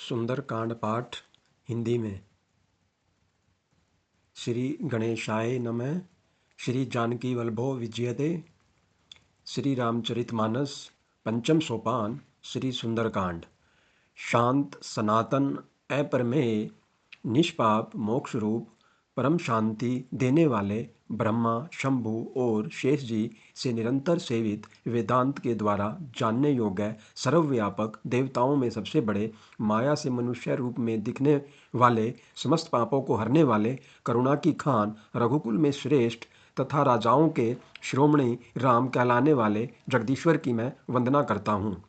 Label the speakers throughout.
Speaker 1: सुंदरकांड पाठ हिंदी में। श्री गणेशाय नमः। श्री जानकी वल्लभो विजयते। श्री रामचरितमानस पंचम सोपान। श्री सुंदरकांड। शांत सनातन अपरमेय निष्पाप मोक्ष रूप परम शांति देने वाले ब्रह्मा शंभु और शेष जी से निरंतर सेवित वेदांत के द्वारा जानने योग्य सर्वव्यापक देवताओं में सबसे बड़े माया से मनुष्य रूप में दिखने वाले समस्त पापों को हरने वाले करुणा की खान रघुकुल में श्रेष्ठ तथा राजाओं के शिरोमणि राम कहलाने वाले जगदीश्वर की मैं वंदना करता हूँ।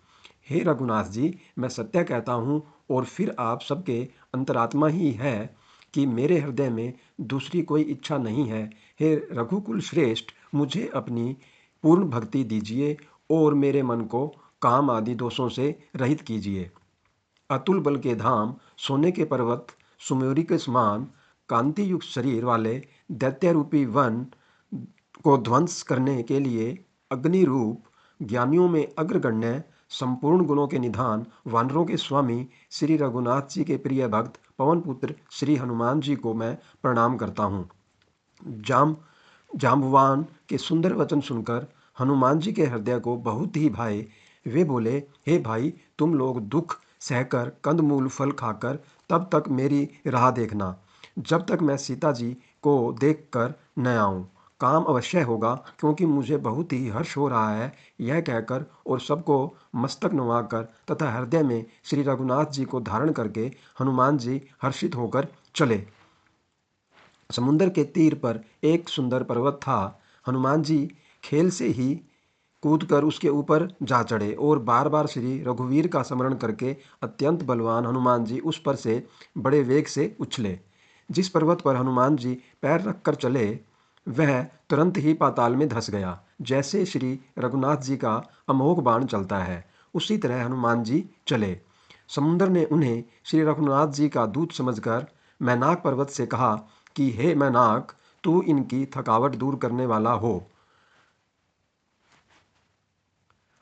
Speaker 1: हे रघुनाथ जी, मैं सत्य कहता हूँ और फिर आप सबके अंतरात्मा ही है कि मेरे हृदय में दूसरी कोई इच्छा नहीं है। हे रघुकुल श्रेष्ठ, मुझे अपनी पूर्ण भक्ति दीजिए और मेरे मन को काम आदि दोषों से रहित कीजिए। अतुल बल के धाम, सोने के पर्वत, सुमेरु के समान कांति युक्त शरीर वाले दैत्य रूपी वन को ध्वंस करने के लिए अग्नि रूप, ज्ञानियों में अग्रगण्य, संपूर्ण गुणों के निधान, वानरों के स्वामी श्री रघुनाथ जी के प्रिय भक्त पवन पुत्र श्री हनुमान जी को मैं प्रणाम करता हूँ। जाम्बवान के सुंदर वचन सुनकर हनुमान जी के हृदय को बहुत ही भाए। वे बोले, हे भाई, तुम लोग दुख सहकर कंदमूल फल खाकर तब तक मेरी राह देखना, जब तक मैं सीता जी को देखकर न आऊँ। काम अवश्य होगा, क्योंकि मुझे बहुत ही हर्ष हो रहा है। यह कहकर और सबको मस्तक नवाकर तथा हृदय में श्री रघुनाथ जी को धारण करके हनुमान जी हर्षित होकर चले। समुद्र के तीर पर एक सुंदर पर्वत था। हनुमान जी खेल से ही कूदकर उसके ऊपर जा चढ़े और बार बार श्री रघुवीर का स्मरण करके अत्यंत बलवान हनुमान जी उस पर से बड़े वेग से उछले। जिस पर्वत पर हनुमान जी पैर रखकर चले, वह तुरंत ही पाताल में धंस गया। जैसे श्री रघुनाथ जी का अमोघ बाण चलता है, उसी तरह हनुमान जी चले। समुद्र ने उन्हें श्री रघुनाथ जी का दूत समझकर मैनाक पर्वत से कहा कि हे मैनाक, तू इनकी थकावट दूर करने वाला हो।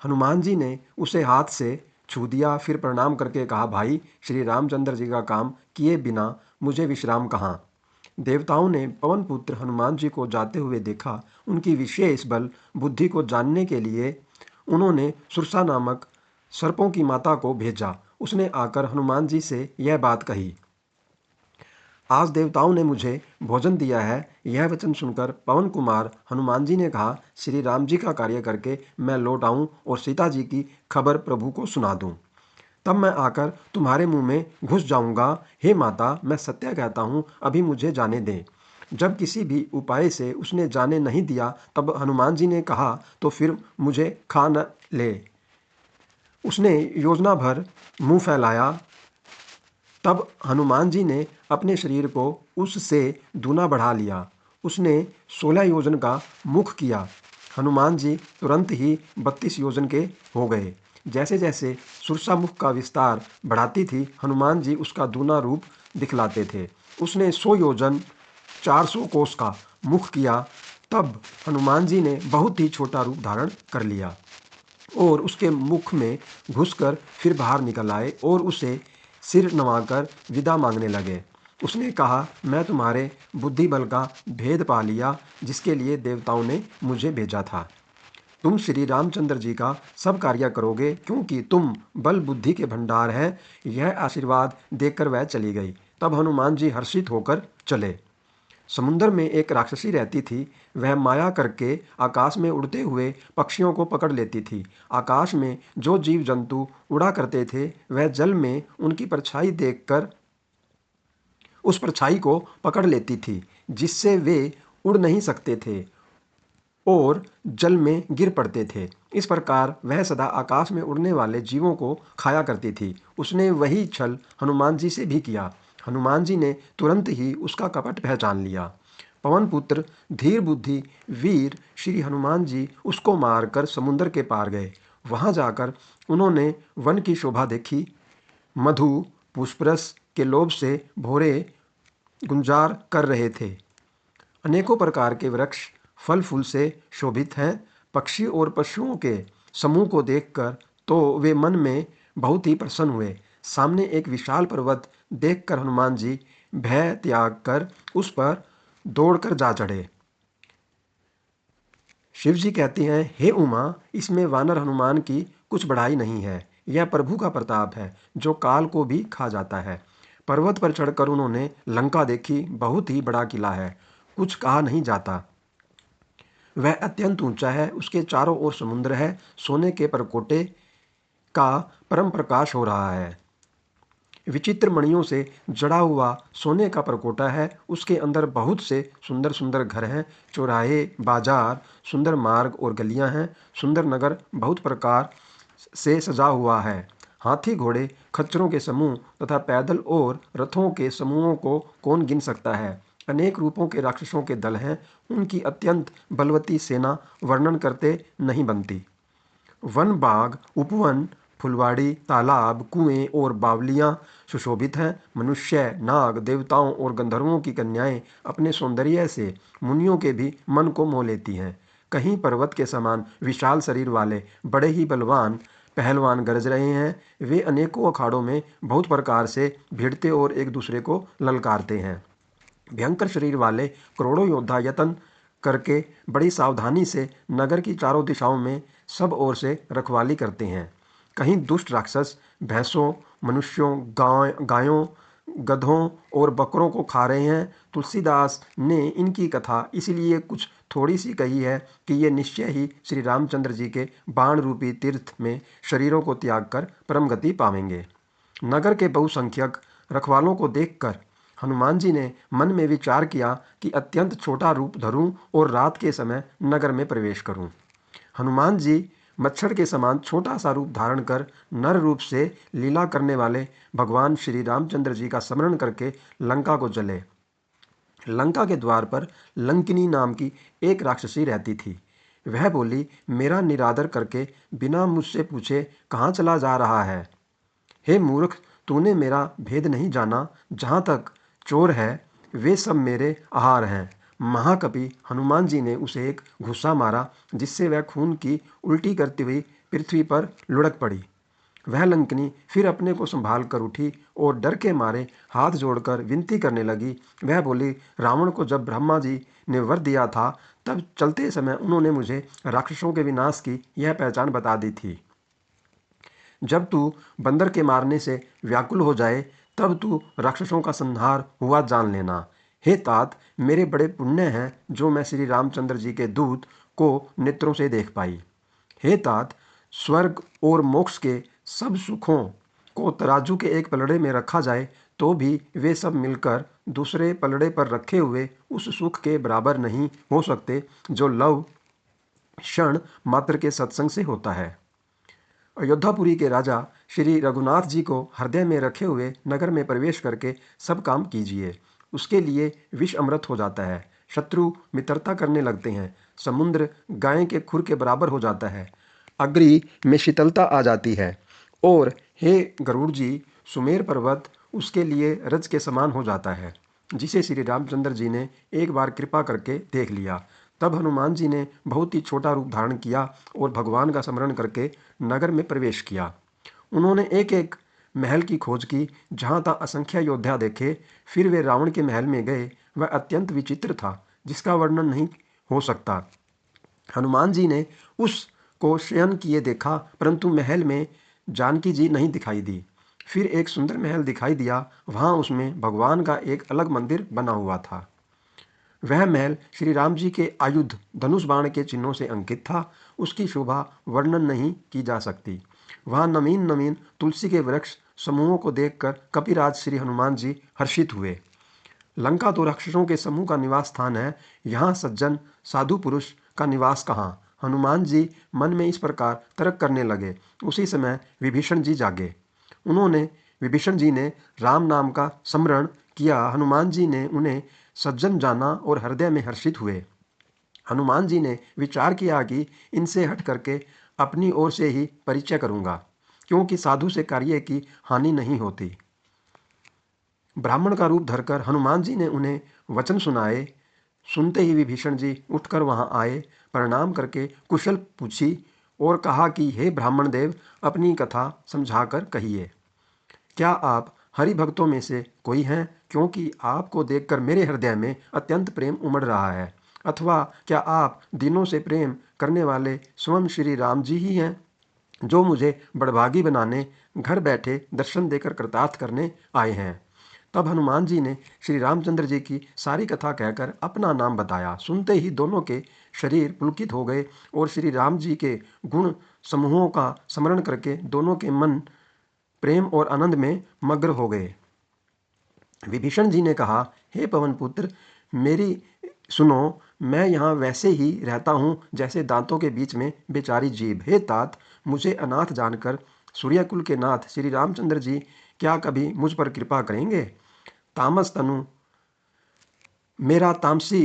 Speaker 1: हनुमान जी ने उसे हाथ से छू दिया, फिर प्रणाम करके कहा, भाई, श्री रामचंद्र जी का काम किए बिना मुझे विश्राम कहाँ। देवताओं ने पवन पुत्र हनुमान जी को जाते हुए देखा। उनकी विशेष बल बुद्धि को जानने के लिए उन्होंने सुरसा नामक सर्पों की माता को भेजा। उसने आकर हनुमान जी से यह बात कही, आज देवताओं ने मुझे भोजन दिया है। यह वचन सुनकर पवन कुमार हनुमान जी ने कहा, श्री राम जी का कार्य करके मैं लौट आऊं और सीता जी की खबर प्रभु को सुना दूं, तब मैं आकर तुम्हारे मुंह में घुस जाऊंगा। हे माता, मैं सत्य कहता हूँ, अभी मुझे जाने दें। जब किसी भी उपाय से उसने जाने नहीं दिया, तब हनुमान जी ने कहा, तो फिर मुझे खा न ले। उसने योजना भर मुंह फैलाया। तब हनुमान जी ने अपने शरीर को उससे दूना बढ़ा लिया। उसने 16 योजन का मुख किया। हनुमान जी तुरंत ही 32 योजन के हो गए। जैसे जैसे सुरसा मुख का विस्तार बढ़ाती थी, हनुमान जी उसका दूना रूप दिखलाते थे। उसने 100 योजन 400 कोस का मुख किया। तब हनुमान जी ने बहुत ही छोटा रूप धारण कर लिया और उसके मुख में घुसकर फिर बाहर निकल आए और उसे सिर नवाकर विदा मांगने लगे। उसने कहा, मैं तुम्हारे बुद्धि बल का भेद पा लिया, जिसके लिए देवताओं ने मुझे भेजा था। तुम श्री रामचंद्र जी का सब कार्य करोगे, क्योंकि तुम बल बुद्धि के भंडार हैं। यह आशीर्वाद देकर वह चली गई। तब हनुमान जी हर्षित होकर चले। समुद्र में एक राक्षसी रहती थी। वह माया करके आकाश में उड़ते हुए पक्षियों को पकड़ लेती थी। आकाश में जो जीव जंतु उड़ा करते थे, वह जल में उनकी परछाई देखकर उस परछाई को पकड़ लेती थी, जिससे वे उड़ नहीं सकते थे और जल में गिर पड़ते थे। इस प्रकार वह सदा आकाश में उड़ने वाले जीवों को खाया करती थी। उसने वही छल हनुमान जी से भी किया। हनुमान जी ने तुरंत ही उसका कपट पहचान लिया। पवन पुत्र धीर बुद्धि वीर श्री हनुमान जी उसको मारकर समुद्र के पार गए। वहां जाकर उन्होंने वन की शोभा देखी। मधु पुष्परस के लोभ से भोरे गुंजार कर रहे थे। अनेकों प्रकार के वृक्ष फल फूल से शोभित हैं। पक्षी और पशुओं के समूह को देखकर तो वे मन में बहुत ही प्रसन्न हुए। सामने एक विशाल पर्वत देखकर हनुमान जी भय त्याग कर उस पर दौड़कर जा चढ़े। शिव जी कहते हैं, हे उमा, इसमें वानर हनुमान की कुछ बड़ाई नहीं है। यह प्रभु का प्रताप है जो काल को भी खा जाता है। पर्वत पर चढ़कर उन्होंने लंका देखी। बहुत ही बड़ा किला है, कुछ कहा नहीं जाता। वह अत्यंत ऊंचा है, उसके चारों ओर समुद्र है, सोने के परकोटे का परम प्रकाश हो रहा है। विचित्र मणियों से जड़ा हुआ सोने का परकोटा है, उसके अंदर बहुत से सुंदर सुंदर घर हैं, चौराहे, बाजार, सुंदर मार्ग और गलियां हैं। सुंदर नगर बहुत प्रकार से सजा हुआ है। हाथी, घोड़े, खच्चरों के समूह तथा पैदल और रथों के समूहों को कौन गिन सकता है। अनेक रूपों के राक्षसों के दल हैं, उनकी अत्यंत बलवती सेना वर्णन करते नहीं बनती। वन, बाग, उपवन, फुलवाड़ी, तालाब, कुएं और बावलियां सुशोभित हैं। मनुष्य, नाग, देवताओं और गंधर्वों की कन्याएं अपने सौंदर्य से मुनियों के भी मन को मोह लेती हैं। कहीं पर्वत के समान विशाल शरीर वाले बड़े ही बलवान पहलवान गरज रहे हैं। वे अनेकों अखाड़ों में बहुत प्रकार से भिड़ते और एक दूसरे को ललकारते हैं। भयंकर शरीर वाले करोड़ों योद्धा यत्न करके बड़ी सावधानी से नगर की चारों दिशाओं में सब ओर से रखवाली करते हैं। कहीं दुष्ट राक्षस भैंसों, मनुष्यों, गायों, गधों और बकरों को खा रहे हैं। तुलसीदास ने इनकी कथा इसलिए कुछ थोड़ी सी कही है कि ये निश्चय ही श्री रामचंद्र जी के बाण रूपी तीर्थ में शरीरों को त्याग कर परम गति पावेंगे। नगर के बहुसंख्यक रखवालों को देखकर हनुमान जी ने मन में विचार किया कि अत्यंत छोटा रूप धरूं और रात के समय नगर में प्रवेश करूं। हनुमान जी मच्छर के समान छोटा सा रूप धारण कर नर रूप से लीला करने वाले भगवान श्री रामचंद्र जी का स्मरण करके लंका को चले। लंका के द्वार पर लंकिनी नाम की एक राक्षसी रहती थी। वह बोली, मेरा निरादर करके बिना मुझसे पूछे कहाँ चला जा रहा है। हे मूर्ख, तूने मेरा भेद नहीं जाना। जहाँ तक चोर है वे सब मेरे आहार हैं। महाकपि हनुमान जी ने उसे एक घुसा मारा, जिससे वह खून की उल्टी करती हुई पृथ्वी पर लुढ़क पड़ी। वह लंकनी फिर अपने को संभाल कर उठी और डर के मारे हाथ जोड़कर विनती करने लगी। वह बोली, रावण को जब ब्रह्मा जी ने वर दिया था, तब चलते समय उन्होंने मुझे राक्षसों के विनाश की यह पहचान बता दी थी। जब तू बंदर के मारने से व्याकुल हो जाए, तब तू राक्षसों का संहार हुआ जान लेना। हे तात, मेरे बड़े पुण्य हैं जो मैं श्री रामचंद्र जी के दूत को नेत्रों से देख पाई। हे तात, स्वर्ग और मोक्ष के सब सुखों को तराजू के एक पलड़े में रखा जाए तो भी वे सब मिलकर दूसरे पलड़े पर रखे हुए उस सुख के बराबर नहीं हो सकते जो लव क्षण मात्र के सत्संग से होता है। अयोध्यापुरी के राजा श्री रघुनाथ जी को हृदय में रखे हुए नगर में प्रवेश करके सब काम कीजिए। उसके लिए विष अमृत हो जाता है, शत्रु मित्रता करने लगते हैं, समुद्र गाय के खुर के बराबर हो जाता है, अग्नि में शीतलता आ जाती है, और हे गरुड़ जी, सुमेर पर्वत उसके लिए रज के समान हो जाता है, जिसे श्री रामचंद्र जी ने एक बार कृपा करके देख लिया। तब हनुमान जी ने बहुत ही छोटा रूप धारण किया और भगवान का स्मरण करके नगर में प्रवेश किया। उन्होंने एक एक महल की खोज की, जहाँ तक असंख्य योद्धा देखे। फिर वे रावण के महल में गए। वह अत्यंत विचित्र था, जिसका वर्णन नहीं हो सकता। हनुमान जी ने उसको शयन किए देखा, परंतु महल में जानकी जी नहीं दिखाई दी। फिर एक सुंदर महल दिखाई दिया, वहाँ उसमें भगवान का एक अलग मंदिर बना हुआ था। वह महल श्री राम जी के आयुध धनुष बाण के चिन्हों से अंकित था। उसकी शोभा वर्णन नहीं की जा सकती। वहाँ नवीन नवीन तुलसी के वृक्ष समूहों को देखकर कपिराज श्री हनुमान जी हर्षित हुए। लंका तो राक्षसों के समूह का निवास स्थान है, यहाँ सज्जन साधु पुरुष का निवास कहाँ। हनुमान जी मन में इस प्रकार तर्क करने लगे। उसी समय विभीषण जी जागे। विभीषण जी ने राम नाम का स्मरण किया। हनुमान जी ने उन्हें सज्जन जाना और हृदय में हर्षित हुए। हनुमान जी ने विचार किया कि इनसे हट करके अपनी ओर से ही परिचय करूंगा, क्योंकि साधु से कार्य की हानि नहीं होती। ब्राह्मण का रूप धरकर हनुमान जी ने उन्हें वचन सुनाए। सुनते ही विभीषण जी उठकर वहां आए, प्रणाम करके कुशल पूछी और कहा कि हे ब्राह्मण देव, अपनी कथा समझाकर कहिए। क्या आप हरि भक्तों में से कोई हैं, क्योंकि आपको देखकर मेरे हृदय में अत्यंत प्रेम उमड़ रहा है। अथवा क्या आप दिनों से प्रेम करने वाले स्वयं श्री राम जी ही हैं, जो मुझे बड़भागी बनाने, घर बैठे दर्शन देकर कृतार्थ करने आए हैं। तब हनुमान जी ने श्री रामचंद्र जी की सारी कथा कहकर अपना नाम बताया। सुनते ही दोनों के शरीर पुलकित हो गए और श्री राम जी के गुण समूहों का स्मरण करके दोनों के मन प्रेम और आनंद में मग्न हो गए। विभीषण जी ने कहा, हे पवन पुत्र, मेरी सुनो, मैं यहाँ वैसे ही रहता हूँ जैसे दांतों के बीच में बेचारी जीभ। हे तात, मुझे अनाथ जानकर सूर्यकुल के नाथ श्री रामचंद्र जी क्या कभी मुझ पर कृपा करेंगे? तामस तनु मेरा तामसी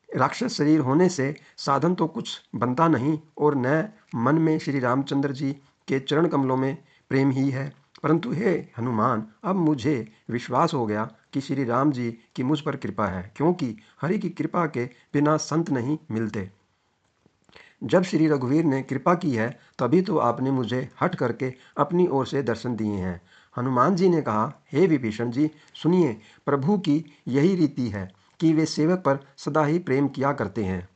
Speaker 1: राक्षस शरीर होने से साधन तो कुछ बनता नहीं और न मन में श्री रामचंद्र जी के चरण कमलों में प्रेम ही है। परंतु हे हनुमान, अब मुझे विश्वास हो गया कि श्री राम जी की मुझ पर कृपा है, क्योंकि हरि की कृपा के बिना संत नहीं मिलते। जब श्री रघुवीर ने कृपा की है, तभी तो आपने मुझे हट करके अपनी ओर से दर्शन दिए हैं। हनुमान जी ने कहा, हे विभीषण जी, सुनिए, प्रभु की यही रीति है कि वे सेवक पर सदा ही प्रेम किया करते हैं।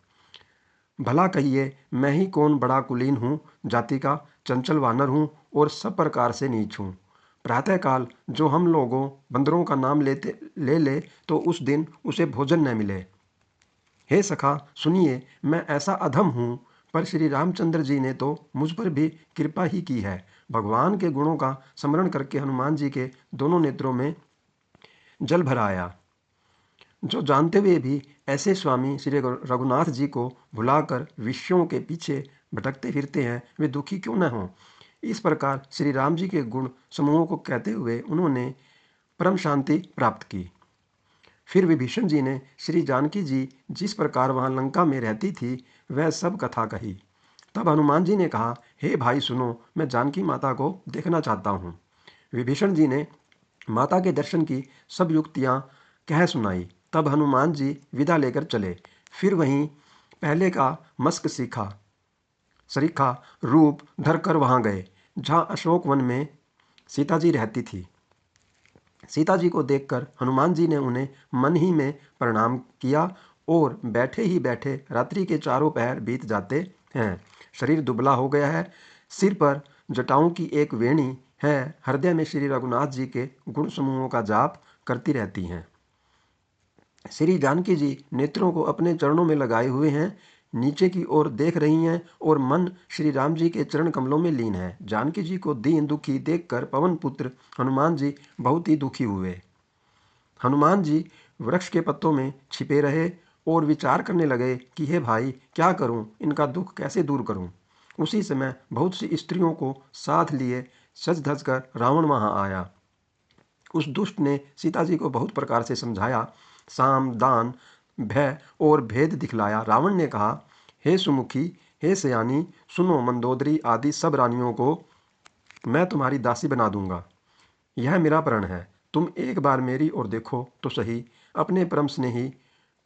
Speaker 1: भला कहिए, मैं ही कौन बड़ा कुलीन हूँ, जाति का चंचल वानर हूँ और सब प्रकार से नीच हूँ। प्रातःकाल जो हम लोगों बंदरों का नाम ले तो उस दिन उसे भोजन न मिले। हे सखा सुनिए, मैं ऐसा अधम हूँ, पर श्री रामचंद्र जी ने तो मुझ पर भी कृपा ही की है। भगवान के गुणों का स्मरण करके हनुमान जी के दोनों नेत्रों में जल भर आया। जो जानते हुए भी ऐसे स्वामी श्री रघुनाथ जी को भुलाकर विषयों के पीछे भटकते फिरते हैं, वे दुखी क्यों न हों। इस प्रकार श्री राम जी के गुण समूहों को कहते हुए उन्होंने परम शांति प्राप्त की। फिर विभीषण जी ने श्री जानकी जी जिस प्रकार वहां लंका में रहती थी वह सब कथा कही। तब हनुमान जी ने कहा, हे भाई सुनो, मैं जानकी माता को देखना चाहता हूँ। विभीषण जी ने माता के दर्शन की सब युक्तियां कह सुनाई। तब हनुमान जी विदा लेकर चले। फिर वहीं पहले का मस्क सीखा सरीखा रूप धरकर वहां गए, जहां अशोक वन में सीता जी रहती थी। सीता जी को देखकर हनुमान जी ने उन्हें मन ही में प्रणाम किया और बैठे ही बैठे रात्रि के चारों पहर बीत जाते हैं। शरीर दुबला हो गया है, सिर पर जटाओं की एक वेणी है, हृदय में श्री रघुनाथ जी के गुण समूहों का जाप करती रहती हैं। श्री जानकी जी नेत्रों को अपने चरणों में लगाए हुए हैं, नीचे की ओर देख रही हैं और मन श्री राम जी के चरण कमलों में लीन है। जानकी जी को दीन दुखी देखकर पवन पुत्र हनुमान जी बहुत ही दुखी हुए। हनुमान जी वृक्ष के पत्तों में छिपे रहे और विचार करने लगे कि हे भाई, क्या करूं, इनका दुख कैसे दूर करूं। उसी समय बहुत सी स्त्रियों को साथ लिए सज धज कर रावण वहां आया। उस दुष्ट ने सीता जी को बहुत प्रकार से समझाया, साम दान भय और भेद दिखलाया। रावण ने कहा, हे सुमुखी, हे सयानी, सुनो, मंदोदरी आदि सब रानियों को मैं तुम्हारी दासी बना दूंगा। यह मेरा प्रण है। तुम एक बार मेरी ओर देखो तो सही। अपने परम स्नेही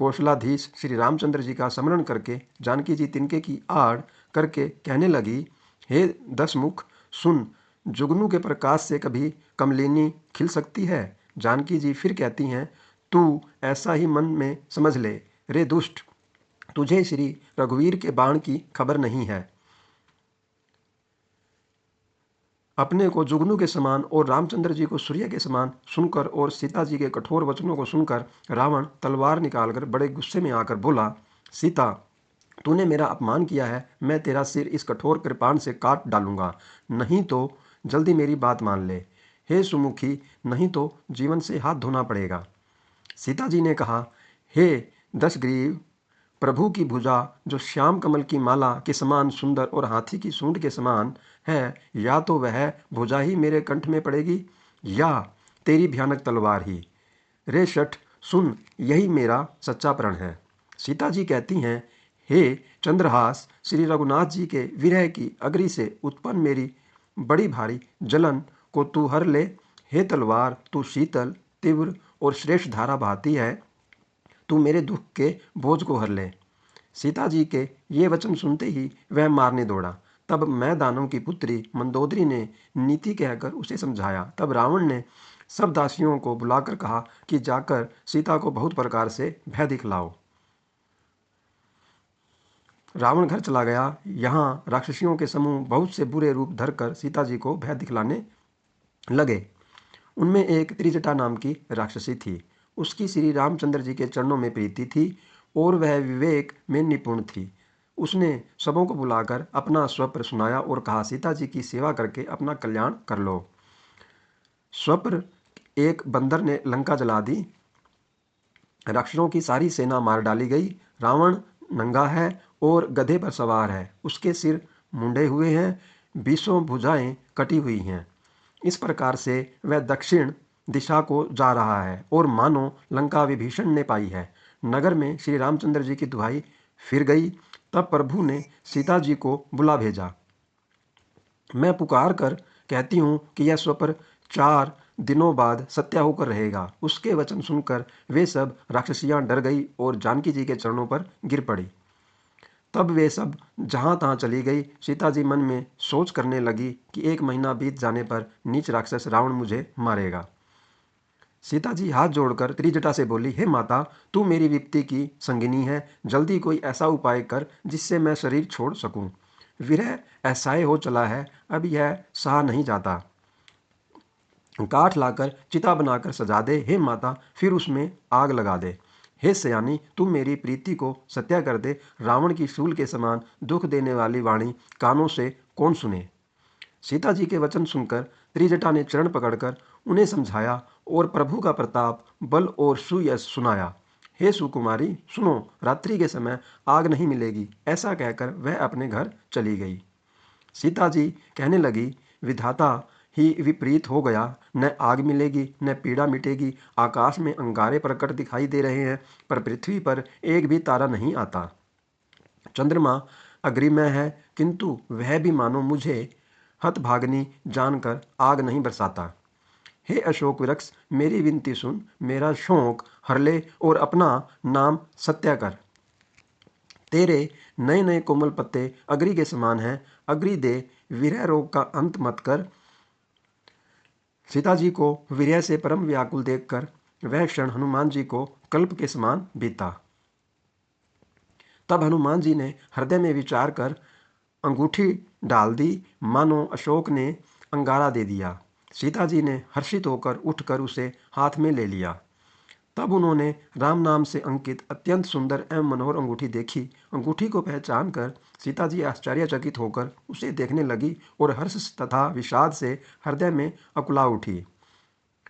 Speaker 1: कौशलाधीश श्री रामचंद्र जी का स्मरण करके जानकी जी तिनके की आड़ करके कहने लगी, हे दशमुख, सुन, जुगनू के प्रकाश से कभी कमलिनी खिल सकती है। जानकी जी फिर कहती हैं, तू ऐसा ही मन में समझ ले। रे दुष्ट, तुझे श्री रघुवीर के बाण की खबर नहीं है। अपने को जुगनू के समान और रामचंद्र जी को सूर्य के समान सुनकर और सीता जी के कठोर वचनों को सुनकर रावण तलवार निकालकर बड़े गुस्से में आकर बोला, सीता, तूने मेरा अपमान किया है, मैं तेरा सिर इस कठोर कृपाण से काट डालूंगा। नहीं तो जल्दी मेरी बात मान ले। हे सुमुखी, नहीं तो जीवन से हाथ धोना पड़ेगा। सीता जी ने कहा, हे दशग्रीव, प्रभु की भुजा जो श्याम कमल की माला के समान सुंदर और हाथी की सूंड के समान है, या तो वह भुजा ही मेरे कंठ में पड़ेगी या तेरी भयानक तलवार ही। रे शठ, सुन, यही मेरा सच्चा प्रण है। सीता जी कहती हैं, हे चंद्रहास, श्री रघुनाथ जी के विरह की अग्नि से उत्पन्न मेरी बड़ी भारी जलन को तू हर ले। हे तलवार, तू शीतल, तीव्र और श्रेष्ठ धारा बहाती है, तू मेरे दुख के बोझ को हर ले। सीता जी के ये वचन सुनते ही वह मारने दौड़ा। तब मैं दानव की पुत्री मंदोदरी ने नीति कहकर उसे समझाया। तब रावण ने सब दासियों को बुलाकर कहा कि जाकर सीता को बहुत प्रकार से भय दिखलाओ। रावण घर चला गया। यहाँ राक्षसियों के समूह बहुत से बुरे रूप धरकर सीता जी को भय दिखलाने लगे। उनमें एक त्रिजटा नाम की राक्षसी थी। उसकी श्री रामचंद्र जी के चरणों में प्रीति थी और वह विवेक में निपुण थी। उसने सबों को बुलाकर अपना स्वप्न सुनाया और कहा, सीता जी की सेवा करके अपना कल्याण कर लो। स्वप्न एक बंदर ने लंका जला दी। राक्षसों की सारी सेना मार डाली गई। रावण नंगा है और गधे पर सवार है। उसके सिर मुंडे हुए हैं, 20 भुजाएं कटी हुई हैं। इस प्रकार से वह दक्षिण दिशा को जा रहा है और मानो लंका विभीषण ने पाई है। नगर में श्री रामचंद्र जी की दुहाई फिर गई। तब प्रभु ने सीता जी को बुला भेजा। मैं पुकार कर कहती हूँ कि यह स्वप्न 4 दिनों बाद सत्य होकर रहेगा। उसके वचन सुनकर वे सब राक्षसियाँ डर गई और जानकी जी के चरणों पर गिर पड़ी। तब वे सब जहाँ तहाँ चली गई। सीता जी मन में सोच करने लगी कि 1 महीना बीत जाने पर नीच राक्षस रावण मुझे मारेगा। सीता जी हाथ जोड़कर त्रिजटा से बोली, हे माता, तू मेरी विपत्ति की संगिनी है। जल्दी कोई ऐसा उपाय कर जिससे मैं शरीर छोड़ सकूं। विरह असह्य हो चला है, अब यह सहा नहीं जाता। काठ लाकर चिता बनाकर सजा दे। हे माता, फिर उसमें आग लगा दे। हे सयानी, तुम मेरी प्रीति को सत्या कर दे। रावण की शूल के समान दुख देने वाली वाणी कानों से कौन सुने। सीता जी के वचन सुनकर त्रिजटा ने चरण पकड़कर उन्हें समझाया और प्रभु का प्रताप, बल और सुयश सुनाया। हे सुकुमारी, सुनो, रात्रि के समय आग नहीं मिलेगी। ऐसा कहकर वह अपने घर चली गई। सीता जी कहने लगी, विधाता ही विपरीत हो गया। न आग मिलेगी न पीड़ा मिटेगी। आकाश में अंगारे प्रकट दिखाई दे रहे हैं, पर पृथ्वी पर एक भी तारा नहीं आता। चंद्रमा अग्रिमय है, किंतु वह भी मानो मुझे हतभाग्नि जानकर आग नहीं बरसाता। हे अशोक वृक्ष, मेरी विनती सुन, मेरा शोक हर ले और अपना नाम सत्या कर। तेरे नए नए कोमल पत्ते अग्रि के समान हैं। अग्रि दे, विरह रोग का अंत मत कर। सीता जी को विरह से परम व्याकुल देखकर वह क्षण हनुमान जी को कल्प के समान बीता। तब हनुमान जी ने हृदय में विचार कर अंगूठी डाल दी, मानो अशोक ने अंगारा दे दिया। सीता जी ने हर्षित होकर उठकर उसे हाथ में ले लिया। तब उन्होंने राम नाम से अंकित अत्यंत सुंदर एवं मनोहर अंगूठी देखी। अंगूठी को पहचान कर सीता जी आश्चर्यचकित होकर उसे देखने लगी और हर्ष तथा विषाद से हृदय में अकुला उठी।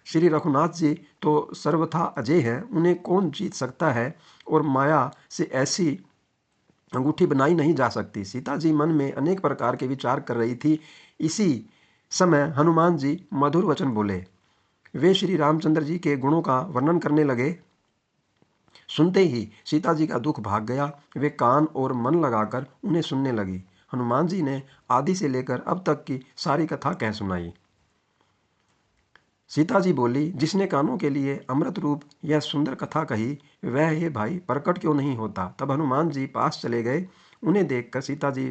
Speaker 1: श्री रघुनाथ जी तो सर्वथा अजय हैं, उन्हें कौन जीत सकता है और माया से ऐसी अंगूठी बनाई नहीं जा सकती। सीता जी मन में अनेक प्रकार के विचार कर रही थी। इसी समय हनुमान जी मधुर वचन बोले। वे श्री रामचंद्र जी के गुणों का वर्णन करने लगे। सुनते ही सीता जी का दुख भाग गया। वे कान और मन लगाकर उन्हें सुनने लगी। हनुमान जी ने आदि से लेकर अब तक की सारी कथा कह सुनाई। सीता जी बोली, जिसने कानों के लिए अमृत रूप यह सुंदर कथा कही, वह हे भाई प्रकट क्यों नहीं होता। तब हनुमान जी पास चले गए। उन्हें देखकर सीता जी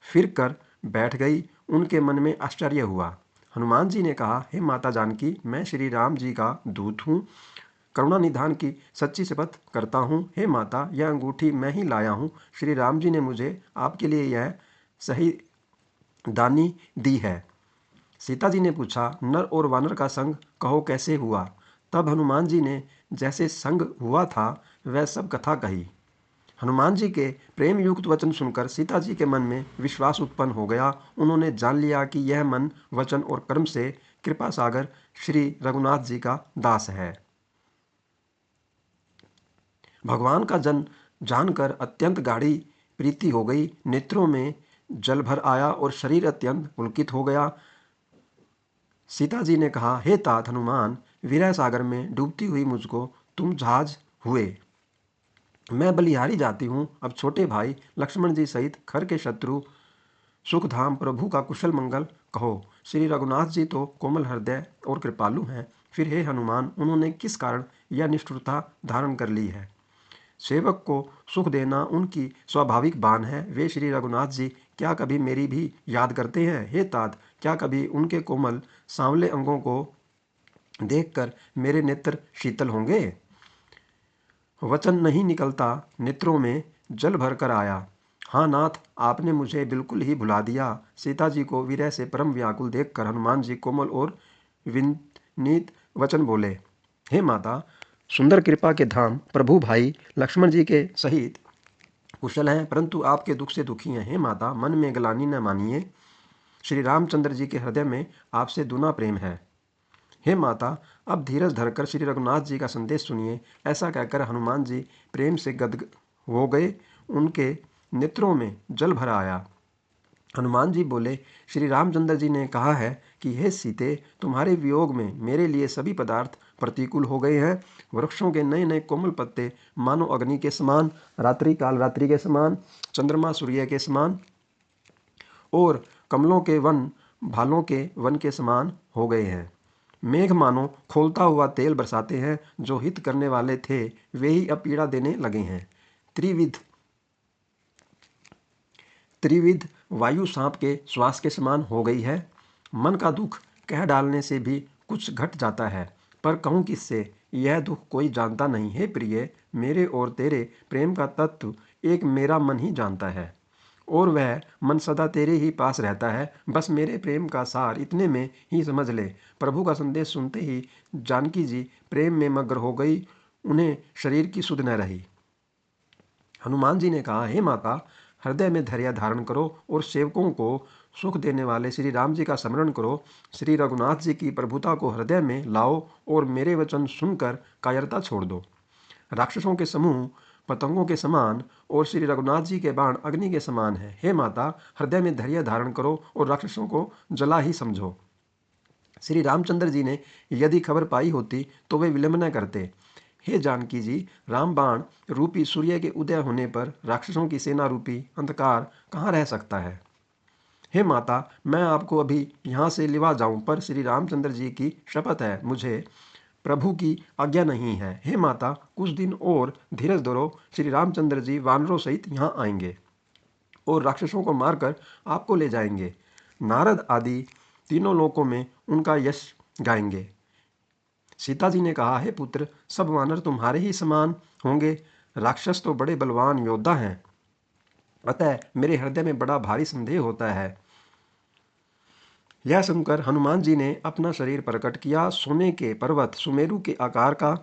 Speaker 1: फिर कर बैठ गई। उनके मन में आश्चर्य हुआ। हनुमान जी ने कहा, हे माता जानकी, मैं श्री राम जी का दूत हूँ। करुणा निधान की सच्ची शपथ करता हूँ। हे माता, यह अंगूठी मैं ही लाया हूँ। श्री राम जी ने मुझे आपके लिए यह सही दानी दी है। सीता जी ने पूछा, नर और वानर का संग कहो कैसे हुआ। तब हनुमान जी ने जैसे संग हुआ था वह सब कथा कही। हनुमान जी के प्रेम युक्त वचन सुनकर सीता जी के मन में विश्वास उत्पन्न हो गया। उन्होंने जान लिया कि यह मन, वचन और कर्म से कृपा सागर श्री रघुनाथ जी का दास है। भगवान का जन जानकर अत्यंत गाढ़ी प्रीति हो गई। नेत्रों में जल भर आया और शरीर अत्यंत पुलकित हो गया। सीता जी ने कहा, हे तात हनुमान, विरह सागर में डूबती हुई मुझको तुम जहाज हुए। मैं बलिहारी जाती हूँ। अब छोटे भाई लक्ष्मण जी सहित खर के शत्रु सुखधाम प्रभु का कुशल मंगल कहो। श्री रघुनाथ जी तो कोमल हृदय और कृपालु हैं, फिर हे हनुमान, उन्होंने किस कारण यह निष्ठुरता धारण कर ली है। सेवक को सुख देना उनकी स्वाभाविक बान है। वे श्री रघुनाथ जी क्या कभी मेरी भी याद करते हैं? हे तात, क्या कभी उनके कोमल सांवले अंगों को देखकर मेरे नेत्र शीतल होंगे? वचन नहीं निकलता, नेत्रों में जल भर कर आया। हाँ नाथ, आपने मुझे बिल्कुल ही भुला दिया। सीता जी को विरह से परम व्याकुल देखकर हनुमान जी कोमल और विनीत वचन बोले। हे माता, सुंदर कृपा के धाम प्रभु भाई लक्ष्मण जी के सहित कुशल हैं, परंतु आपके दुख से दुखी हैं। हे माता, मन में ग्लानि न मानिए। श्री रामचंद्र जी के हृदय में आपसे दूना प्रेम है। हे माता, अब धीरज धरकर श्री रघुनाथ जी का संदेश सुनिए। ऐसा कहकर हनुमान जी प्रेम से गदगद हो गए। उनके नेत्रों में जल भर आया। हनुमान जी बोले, श्री रामचंद्र जी ने कहा है कि हे सीते, तुम्हारे वियोग में मेरे लिए सभी पदार्थ प्रतिकूल हो गए हैं। वृक्षों के नए नए कोमल पत्ते मानो अग्नि के समान, रात्रि काल रात्रि के समान, चंद्रमा सूर्य के समान और कमलों के वन भालों के वन के समान हो गए हैं। मेघ मानो खोलता हुआ तेल बरसाते हैं। जो हित करने वाले थे वे ही अब पीड़ा देने लगे हैं। त्रिविध त्रिविध वायु सांप के श्वास के समान हो गई है। मन का दुख कह डालने से भी कुछ घट जाता है, पर कहूँ किससे? यह दुख कोई जानता नहीं। है प्रिय, मेरे और तेरे प्रेम का तत्व एक मेरा मन ही जानता है, और वह मन सदा तेरे ही पास रहता है। बस मेरे प्रेम का सार इतने में ही समझ ले। प्रभु का संदेश सुनते ही जानकी जी प्रेम में मग्न हो गई। उन्हें शरीर की सुध न रही। हनुमान जी ने कहा, हे माता, हृदय में धैर्य धारण करो और सेवकों को सुख देने वाले श्री राम जी का स्मरण करो। श्री रघुनाथ जी की प्रभुता को हृदय में लाओ और मेरे वचन सुनकर कायरता छोड़ दो। राक्षसों के समूह पतंगों के समान और श्री रघुनाथ जी के बाण अग्नि के समान है। हे माता, हृदय में धैर्य धारण करो और राक्षसों को जला ही समझो। श्री रामचंद्र जी ने यदि खबर पाई होती तो वे विलंब न करते। हे जानकी जी, रामबाण रूपी सूर्य के उदय होने पर राक्षसों की सेना रूपी अंधकार कहाँ रह सकता है? हे माता, मैं आपको अभी यहाँ से लिवा जाऊं, पर श्री रामचंद्र जी की शपथ है, मुझे प्रभु की आज्ञा नहीं है। हे माता, कुछ दिन और धीरज धरो। श्री रामचंद्र जी वानरों सहित यहाँ आएंगे और राक्षसों को मारकर आपको ले जाएंगे। नारद आदि तीनों लोकों में उनका यश गाएंगे। सीता जी ने कहा, हे पुत्र, सब वानर तुम्हारे ही समान होंगे। राक्षस तो बड़े बलवान योद्धा हैं, अतः मेरे हृदय में बड़ा भारी संदेह होता है। यह सुनकर हनुमान जी ने अपना शरीर प्रकट किया। सोने के पर्वत सुमेरु के आकार का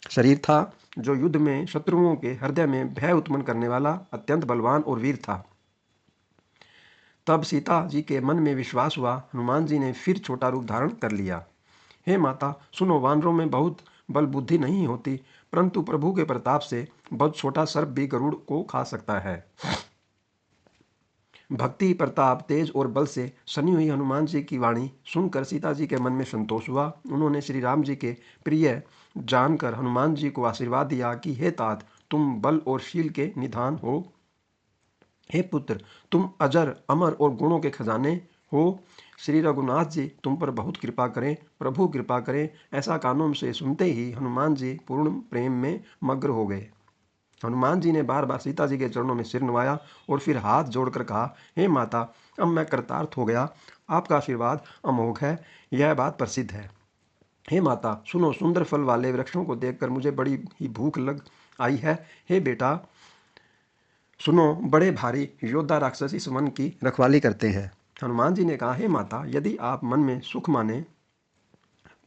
Speaker 1: शरीर था, जो युद्ध में शत्रुओं के हृदय में भय उत्पन्न करने वाला अत्यंत बलवान और वीर था। तब सीता जी के मन में विश्वास हुआ। हनुमान जी ने फिर छोटा रूप धारण कर लिया। हे माता, सुनो, वानरों में बहुत बल बुद्धि नहीं होती, परंतु प्रभु के प्रताप से बहुत छोटा सर्प भी गरुड़ को खा सकता है। भक्ति, प्रताप, तेज और बल से सनी हुई हनुमान जी की वाणी सुनकर सीता जी के मन में संतोष हुआ। उन्होंने श्री राम जी के प्रिय जानकर हनुमान जी को आशीर्वाद दिया कि हे तात, तुम बल और शील के निधान हो। हे पुत्र, तुम अजर अमर और गुणों के खजाने हो। श्री रघुनाथ जी तुम पर बहुत कृपा करें, प्रभु कृपा करें। ऐसा कानों से सुनते ही हनुमान जी पूर्ण प्रेम में मग्न हो गए। हनुमान जी ने बार बार सीता जी के चरणों में सिर नवाया और फिर हाथ जोड़कर कहा, हे माता, अब मैं कृतार्थ हो गया। आपका आशीर्वाद अमोघ है, यह बात प्रसिद्ध है। हे माता, सुनो, सुंदर फल वाले वृक्षों को देखकर मुझे बड़ी ही भूख लग आई है। हे बेटा सुनो, बड़े भारी योद्धा राक्षस इस वन की रखवाली करते हैं। हनुमान जी ने कहा, हे माता, यदि आप मन में सुख माने,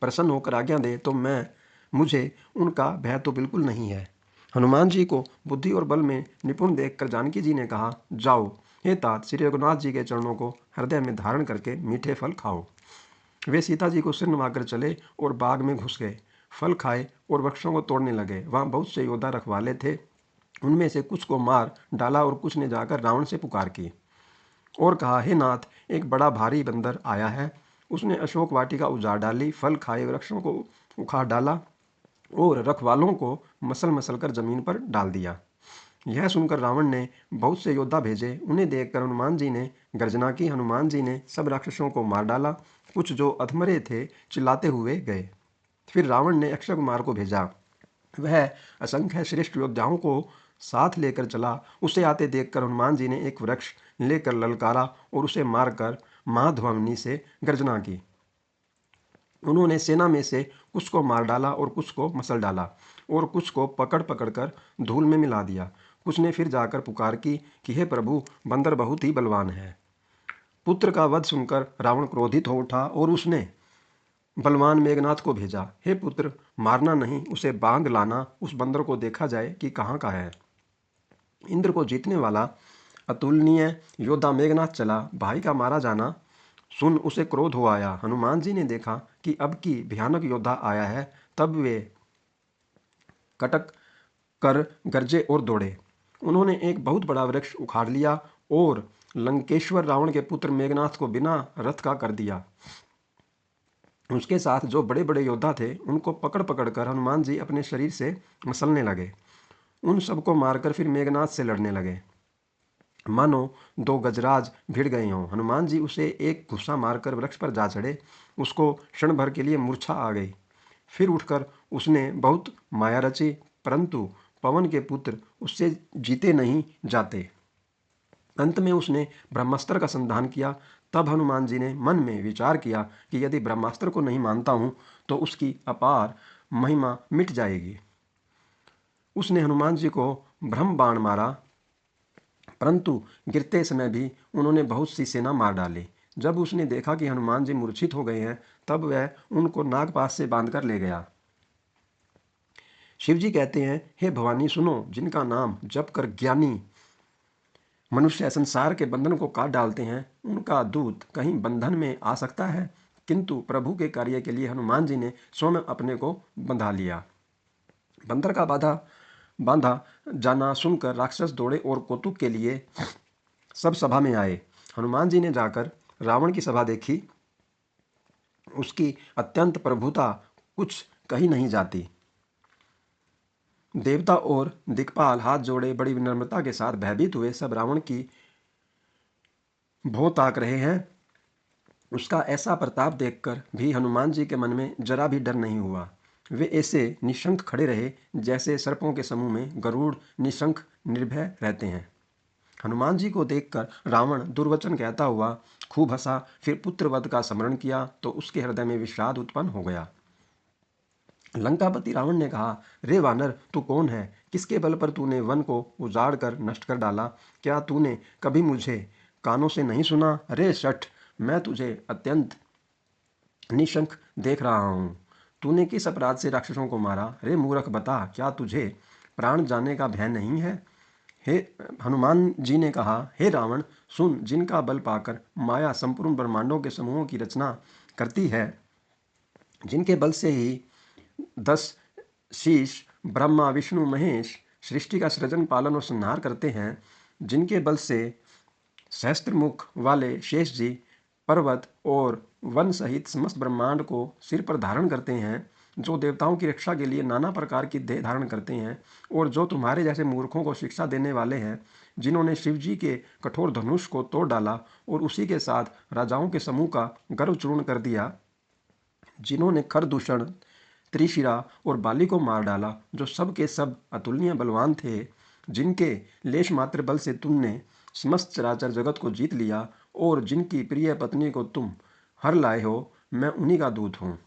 Speaker 1: प्रसन्न होकर आज्ञा दे, तो मुझे उनका भय तो बिल्कुल नहीं है। हनुमान जी को बुद्धि और बल में निपुण देखकर जानकी जी ने कहा, जाओ हे तात, श्री रघुनाथ जी के चरणों को हृदय में धारण करके मीठे फल खाओ। वे सीता जी को सिर नवाकर चले और बाग में घुस गए। फल खाए और वृक्षों को तोड़ने लगे। वहाँ बहुत से योद्धा रखवाले थे। उनमें से कुछ को मार डाला और कुछ ने जाकर रावण से पुकार की और कहा, हे नाथ, एक बड़ा भारी बंदर आया है। उसने अशोक वाटिका उजाड़ डाली, फल खाए वृक्षों को उखाड़ डाला और रखवालों को मसल मसल कर जमीन पर डाल दिया। यह सुनकर रावण ने बहुत से योद्धा भेजे। उन्हें देखकर हनुमान जी ने गर्जना की। हनुमान जी ने सब राक्षसों को मार डाला। कुछ जो अधमरे थे चिल्लाते हुए गए। फिर रावण ने अक्षय कुमार को भेजा। वह असंख्य श्रेष्ठ योद्धाओं को साथ लेकर चला। उसे आते देखकर हनुमान जी ने एक वृक्ष लेकर ललकारा और उसे मारकर महाध्वनि से गर्जना की। उन्होंने सेना में से कुछ को मार डाला और कुछ को मसल डाला और कुछ को पकड़ पकड़ कर धूल में मिला दिया। कुछ ने फिर जाकर पुकार की कि हे प्रभु, बंदर बहुत ही बलवान है। पुत्र का वध सुनकर रावण क्रोधित हो उठा और उसने बलवान मेघनाथ को भेजा, हे पुत्र, मारना नहीं, उसे बांध लाना, उस बंदर को देखा जाए कि कहाँ का है। इंद्र को जीतने वाला अतुलनीय योद्धा मेघनाथ चला। भाई का मारा जाना सुन उसे क्रोध हो आया। हनुमान जी ने देखा कि अब की भयानक योद्धा आया है, तब वे कटक कर गरजे और दौड़े। उन्होंने एक बहुत बड़ा वृक्ष उखाड़ लिया और लंकेश्वर रावण के पुत्र मेघनाथ को बिना रथ का कर दिया। उसके साथ जो बड़े बड़े योद्धा थे उनको पकड़ पकड़ कर हनुमान जी अपने शरीर से मसलने लगे। उन सबको मारकर फिर मेघनाथ से लड़ने लगे, मानो दो गजराज भिड़ गए हों। हनुमान जी उसे एक घुसा मारकर वृक्ष पर जा चढ़े। उसको क्षण भर के लिए मूर्छा आ गई। फिर उठकर उसने बहुत माया रची, परंतु पवन के पुत्र उससे जीते नहीं जाते। अंत में उसने ब्रह्मास्त्र का संधान किया। तब हनुमान जी ने मन में विचार किया कि यदि ब्रह्मास्त्र को नहीं मानता हूं तो उसकी अपार महिमा मिट जाएगी। उसने हनुमान जी को ब्रह्म बाण मारा, परंतु गिरते समय भी उन्होंने बहुत सी सेना मार डाली। जब उसने देखा कि हनुमान जी मूर्छित हो गए हैं, तब वह उनको नागपाश से बांधकर ले गया। शिवजी कहते हैं, हे भवानी सुनो, जिनका नाम जप कर ज्ञानी मनुष्य संसार के बंधन को काट डालते हैं, उनका दूत कहीं बंधन में आ सकता है? किंतु प्रभु के कार्य के लिए हनुमान जी ने स्वयं अपने को बंधा लिया। बंदर का बांधा जाना सुनकर राक्षस दौड़े और कौतुक के लिए सब सभा में आए। हनुमान जी ने जाकर रावण की सभा देखी। उसकी अत्यंत प्रभुता कुछ कही नहीं जाती। देवता और दिक्पाल हाथ जोड़े बड़ी विनम्रता के साथ भयभीत हुए सब रावण की भौं ताक रहे हैं। उसका ऐसा प्रताप देखकर भी हनुमान जी के मन में जरा भी डर नहीं हुआ। वे ऐसे निशंक खड़े रहे जैसे सर्पों के समूह में गरुड़ निशंक निर्भय रहते हैं। हनुमान जी को देखकर रावण दुर्वचन कहता हुआ खूब हंसा। फिर पुत्रवध का स्मरण किया तो उसके हृदय में विषाद उत्पन्न हो गया। लंकापति रावण ने कहा, रे वानर, तू कौन है? किसके बल पर तूने वन को उजाड़ कर नष्ट कर डाला? क्या तूने कभी मुझे कानों से नहीं सुना? रे शठ, मैं तुझे अत्यंत निशंक देख रहा हूँ। तूने किस अपराध से राक्षसों को मारा? रे मूर्ख, बता, क्या तुझे प्राण जाने का भय नहीं है? हे हनुमान जी ने कहा, हे रावण, सुन, जिनका बल पाकर माया संपूर्ण ब्रह्मांडों के समूहों की रचना करती है, जिनके बल से ही 10 शीश ब्रह्मा विष्णु महेश सृष्टि का सृजन पालन और संहार करते हैं, जिनके बल से सहस्त्रमुख वाले शेष जी पर्वत और वन सहित समस्त ब्रह्मांड को सिर पर धारण करते हैं, जो देवताओं की रक्षा के लिए नाना प्रकार की देह धारण करते हैं, और जो तुम्हारे जैसे मूर्खों को शिक्षा देने वाले हैं, जिन्होंने शिव जी के कठोर धनुष को तोड़ डाला और उसी के साथ राजाओं के समूह का गर्व चूर्ण कर दिया, जिन्होंने खरदूषण, त्रिशिरा और बाली को मार डाला, जो सब के सब अतुलनीय बलवान थे, जिनके लेश मात्र बल से तुमने समस्त चराचर जगत को जीत लिया और जिनकी प्रिय पत्नी को तुम हर लाए हो, मैं उन्हीं का दूत हूँ।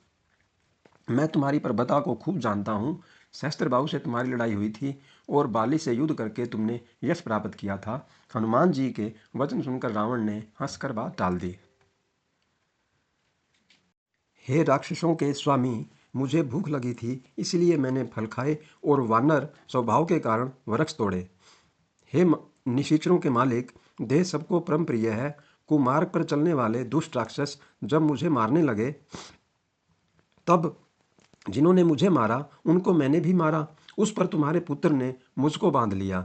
Speaker 1: मैं तुम्हारी प्रभुता को खूब जानता हूँ। सहस्त्रबाहु से तुम्हारी लड़ाई हुई थी और बाली से युद्ध करके तुमने यश प्राप्त किया था। हनुमान जी के वचन सुनकर रावण ने हंसकर बात टाल दी। हे राक्षसों के स्वामी, मुझे भूख लगी थी, इसलिए मैंने फल खाए और वानर स्वभाव के कारण वृक्ष तोड़े। हे निशाचरों के मालिक, देह सबको परम प्रिय है। कुमार्ग पर चलने वाले दुष्ट राक्षस जब मुझे मारने लगे, तब जिन्होंने मुझे मारा उनको मैंने भी मारा। उस पर तुम्हारे पुत्र ने मुझको बांध लिया,